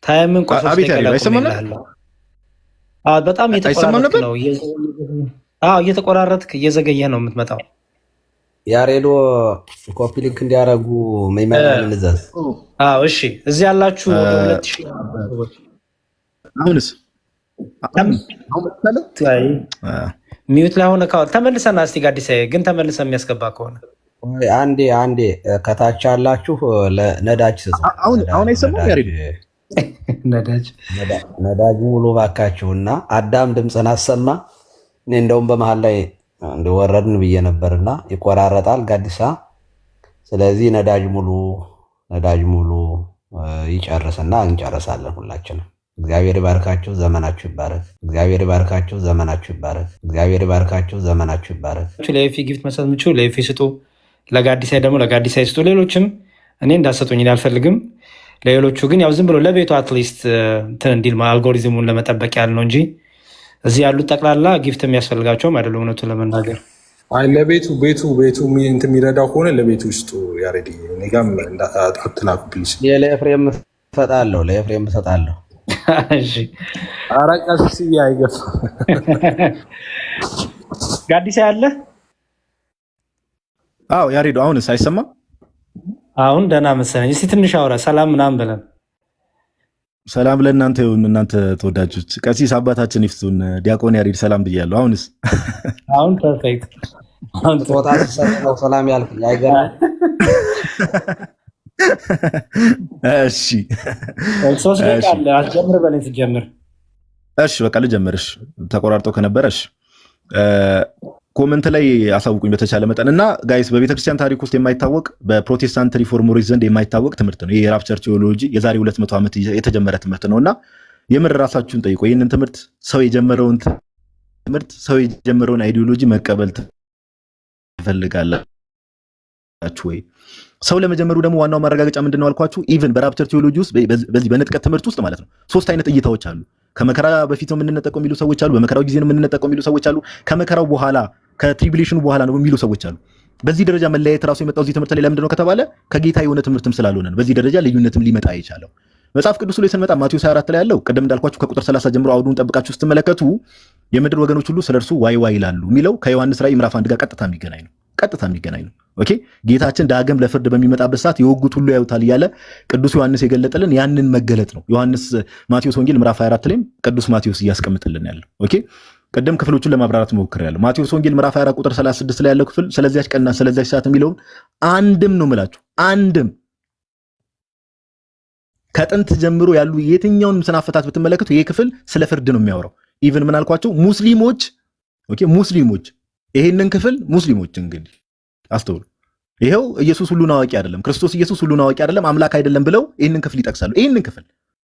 ታይምን ቆይ 3 ላይ ያለው በጣም እየተቆራረጠ ነው። እየተቆራረጥክ እየዘገየህ ነው የምትመጣው። ያሬዶ ኮፒ ሊንክ እንዲያረጉ መይማን እንዘዝ። እሺ እዚህ ያላችሁ ወደ 2000 ሰዎች አሁንስ ሚዩት ላይ ሆነ ተመልሰና እስቲ ጋዲሳ ግን ተመልሰ የሚያስገባ ከሆነ አንዴ ከታች ያላችሁ ለነዳጅ ስጡ። አሁን አይሰማም ያሬድ ነዳጅ ሙሉ ባካችሁና አዳም ድምፅን አሰማ። እኔ እንደውም በመሃል ላይ እንደወረድን ብዬ ነበርና ይቆራረጣል ጋዲሳ። ስለዚህ ነዳጅ ሙሉ ይጨርስና እንጨርሳለን ሁላችንም። እግዚአብሔር ይባርካችሁ፣ ዘመናችሁ ይባረክ። እግዚአብሔር ይባርካችሁ፣ ዘመናችሁ ይባረክ። እግዚአብሔር ይባርካችሁ፣ ዘመናችሁ ይባረክ። ለኤፊ ጊፍት መስጠት የምችሉ ለኤፊ ስጡ፣ ለጋዲሳይ ደግሞ ለጋዲሳይ ስጡ። ሌሎችም እኔ እንዳሰጡኝ አልፈልግም። ለሌሎቹ ግን ያው ዝም ብሎ ለቤቱ አትሊስት እንትን እንዲል አልጎሪዝሙን ለመጠበቅ ያህል ነው እንጂ እዚህ ያሉት ጠቅላላ ጊፍት የሚያስፈልጋቸውም አይደለም እውነቱን ለመናገር። አይ ለቤቱ እንትን የሚረዳው ከሆነ ለቤቱ ውስጡ ያሬዲ እኔ ጋርም አትላኩ ፕሊዝ። ለኤፍሬም እሰጣለሁ። እሺ ኧረ ቀስ አይገፋ። ጋዲሳ ያለ አዎ ያሬዶ አሁንስ አይሰማም? አሁን ደህና መሰለኝ። እስኪ ትንሽ አውራ ሰላም ምናምን ብለን። ሰላም ለእናንተ ይሁን እናንተ ተወዳጆች። ቀሲስ አባታችን ይፍቱን። ዲያቆን ያሬድ ሰላም ብያለሁ። አሁንስ? አሁን ፐርፌክት። አሁን ጾታ ሲሰጠው ሰላም ያልኩኝ አይገርም? እሺ ሶስት ደቂቃ አለ። አስጀምር በለኝ ስትጀምር። እሺ በቃ ልጀምርሽ። ተቆራርጦ ከነበረሽ ኮመንት ላይ አሳውቁኝ በተቻለ መጠን። እና ጋይስ በቤተክርስቲያን ታሪክ ውስጥ የማይታወቅ በፕሮቴስታንት ሪፎርመሮች ዘንድ የማይታወቅ ትምህርት ነው። ይሄ የራፕቸር ቴዎሎጂ የዛሬ 200 ዓመት የተጀመረ ትምህርት ነው እና የምር ራሳችሁን ጠይቁ። ይህንን ትምህርት ሰው የጀመረውን አይዲዮሎጂ መቀበል ትፈልጋላችሁ ወይ? ሰው ለመጀመሩ ደግሞ ዋናው ማረጋገጫ ምንድነው አልኳችሁ? ኢቭን በራፕቸር ቴዎሎጂ ውስጥ በዚህ በንጥቀት ትምህርት ውስጥ ማለት ነው 3 አይነት እይታዎች አሉ። ከመከራ በፊት ነው የምንነጠቀው የሚሉ ሰዎች አሉ። በመከራው ጊዜ ነው የምንነጠቀው የሚሉ ሰዎች አሉ። ከመከራው በኋላ ከትሪቢሌሽኑ በኋላ ነው የሚሉ ሰዎች አሉ። በዚህ ደረጃ መለያየት ራሱ የመጣው እዚህ ትምህርት ላይ ለምንድን ነው ከተባለ ከጌታ የሆነ ትምህርትም ስላልሆነ ነው። በዚህ ደረጃ ልዩነትም ሊመጣ አይቻለው። መጽሐፍ ቅዱስ ላይ ስንመጣ ማቴዎስ 24 ላይ ያለው ቅድም እንዳልኳችሁ ከቁጥር 30 ጀምሮ አውዱን ጠብቃችሁ ስትመለከቱ የምድር ወገኖች ሁሉ ስለርሱ ዋይ ዋይ ይላሉ የሚለው ከዮሐንስ ራዕይ ምዕራፍ 1 ጋር ቀጥታ የሚገናኝ ነው። ኦኬ ጌታችን ዳግም ለፍርድ በሚመጣበት ሰዓት የወጉት ሁሉ ያዩታል እያለ ቅዱስ ዮሐንስ የገለጠልን ያንን መገለጥ ነው። ማቴዎስ ወንጌል ምዕራፍ 24 ላይም ቅዱስ ማቴዎስ እያስቀምጥልን ያለው። ኦኬ ቅድም ክፍሎቹን ለማብራራት ሞክሬያለሁ። ማቴዎስ ወንጌል ምዕራፍ 24 ቁጥር 36 ላይ ያለው ክፍል ስለዚያች ቀንና ስለዚያች ሰዓት የሚለውን አንድም ነው የምላችሁ አንድም ከጥንት ጀምሮ ያሉ የትኛውንም ስነ አፈታት ብትመለከቱ ይሄ ክፍል ስለ ፍርድ ነው የሚያወራው። ኢቭን ምን አልኳቸው? ሙስሊሞች ይሄንን ክፍል ሙስሊሞች እንግዲህ አስተውሉ። ይሄው ኢየሱስ ሁሉን አዋቂ አይደለም፣ ክርስቶስ ኢየሱስ ሁሉን አዋቂ አይደለም፣ አምላክ አይደለም ብለው ይሄንን ክፍል ይጠቅሳሉ። ይሄንን ክፍል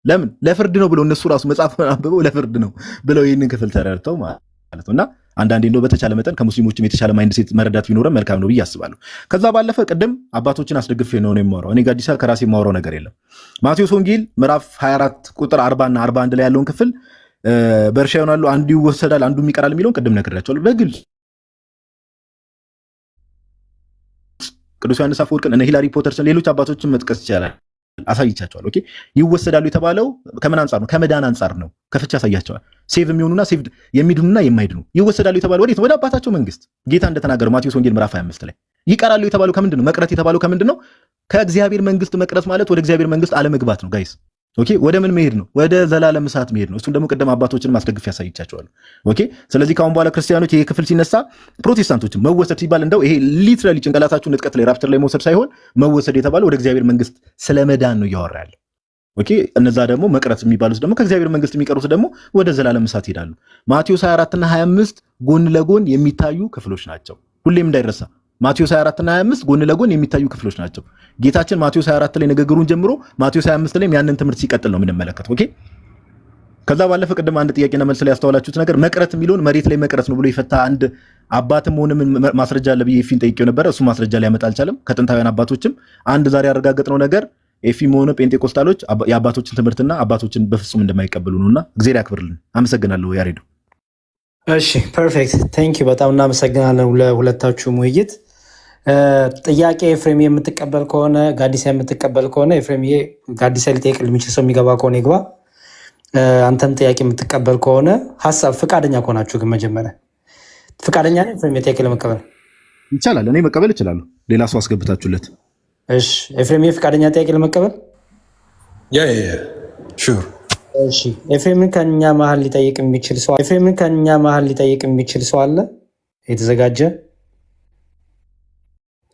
ለምን? ለፍርድ ነው ብለው እነሱ ራሱ መጽሐፉን አንብበው ለፍርድ ነው ብለው ይሄንን ክፍል ተረድተው ማለት ነውና አንዳንዴ እንደው በተቻለ መጠን ከሙስሊሞችም የተሻለ ማይንድ ሴት መረዳት ቢኖረን መልካም ነው ብዬ አስባለሁ። ከዛ ባለፈ ቅድም አባቶችን አስደግፌ ነው የማወራው። እኔ ጋዲሳ ከራሴ የማወራው ነገር የለም። ማቴዎስ ወንጌል ምዕራፍ 24 ቁጥር 40 እና 41 ላይ ያለውን ክፍል በእርሻ ይሆናሉ አንዱ ይወሰዳል አንዱም ይቀራል የሚለውን ቅድም ነግሬያቸዋለሁ በግልጽ። ቅዱስ ዮሐንስ አፈወርቅን እነ ሂላሪ ፖተርስን ሌሎች አባቶችን መጥቀስ ይቻላል፣ አሳይቻቸዋል። ኦኬ ይወሰዳሉ የተባለው ከምን አንጻር ነው? ከመዳን አንጻር ነው። ከፍቻ አሳያቸዋል። ሴቭ የሚሆኑና ሴቭ የሚድኑና የማይድኑ ይወሰዳሉ የተባለው ወዴት? ወደ አባታቸው መንግስት። ጌታ እንደተናገረው ማቴዎስ ወንጌል ምዕራፍ 25 ላይ ይቀራሉ የተባለው ከምንድን ነው? መቅረት የተባለው ከምንድን ነው? ከእግዚአብሔር መንግስት መቅረት ማለት ወደ እግዚአብሔር መንግስት አለመግባት ነው ጋይስ። ኦኬ ወደ ምን መሄድ ነው? ወደ ዘላለም እሳት መሄድ ነው። እሱን ደግሞ ቅድም አባቶችን ማስደግፍ ያሳይቻቸዋል። ኦኬ ስለዚህ ካሁን በኋላ ክርስቲያኖች ይሄ ክፍል ሲነሳ ፕሮቴስታንቶችን መወሰድ ሲባል እንደው ይሄ ሊትራሊ ጭንቅላታችሁን ንጥቀት ላይ ራፕቸር ላይ መውሰድ ሳይሆን መወሰድ የተባለው ወደ እግዚአብሔር መንግስት ስለመዳን ነው እያወራ ያለው። ኦኬ እነዛ ደግሞ መቅረት የሚባሉት ደግሞ ከእግዚአብሔር መንግስት የሚቀሩት ደግሞ ወደ ዘላለም እሳት ይሄዳሉ። ማቴዎስ 24 እና 25 ጎን ለጎን የሚታዩ ክፍሎች ናቸው። ሁሌም እንዳይረሳ ማቴዎስ 24 እና 25 ጎን ለጎን የሚታዩ ክፍሎች ናቸው። ጌታችን ማቴዎስ 24 ላይ ንግግሩን ጀምሮ ማቴዎስ 25 ላይ ያንን ትምህርት ሲቀጥል ነው የምንመለከተው። ኦኬ ከዛ ባለፈ ቅድም አንድ ጥያቄና መልስ ላይ ያስተዋላችሁት ነገር መቅረት የሚለውን መሬት ላይ መቅረት ነው ብሎ የፈታ አንድ አባትም ሆነ ምን ማስረጃ አለ ብዬ ኤፊን ጠይቄው ነበር። እሱ ማስረጃ ሊያመጣ አልቻለም። ከጥንታውያን አባቶችም አንድ ዛሬ ያረጋገጥነው ነገር ኤፊም ሆነ ጴንጤቆስታሎች የአባቶችን ትምህርትና አባቶችን በፍጹም እንደማይቀበሉ ነውና እግዚአብሔር ያክብርልን። አመሰግናለሁ ያሬዱ። እሺ ፐርፌክት ቴንክ ዩ በጣም እናመሰግናለን ለሁለታችሁም ውይይት። ጥያቄ ኤፍሬም የምትቀበል ከሆነ ጋዲሳ የምትቀበል ከሆነ ኤፍሬም ጋዲሳ ሊጠይቅ የሚችል ሰው የሚገባ ከሆነ ይግባ። አንተም ጥያቄ የምትቀበል ከሆነ ሀሳብ ፍቃደኛ ከሆናችሁ ግን መጀመሪያ ፍቃደኛ ነህ ኤፍሬም ጥያቄ ለመቀበል? ይቻላል። እኔ መቀበል እችላለሁ። ሌላ ሰው አስገብታችሁለት። እሺ ኤፍሬም ፍቃደኛ ጥያቄ ለመቀበል? ሹር። እሺ ኤፍሬምን ከኛ መሀል ሊጠይቅ የሚችል ሰው አለ የተዘጋጀ?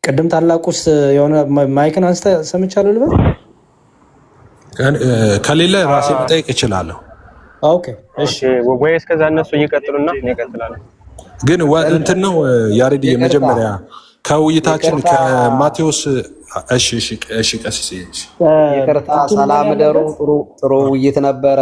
ቅድም ታላቁስ የሆነ ማይክን አንስተ ሰምቻለሁ ልበል? ከሌለ ራሴ መጠየቅ እችላለሁ። ኦኬ እሺ ወይ እስከዛ እነሱ ይቀጥሉና ይቀጥላሉ። ግን እንትን ነው ያሬድ የመጀመሪያ ከውይይታችን ከማቴዎስ እሺ ቀሲስ ይቅርታ፣ ሰላም ደሩ። ጥሩ ውይይት ነበረ።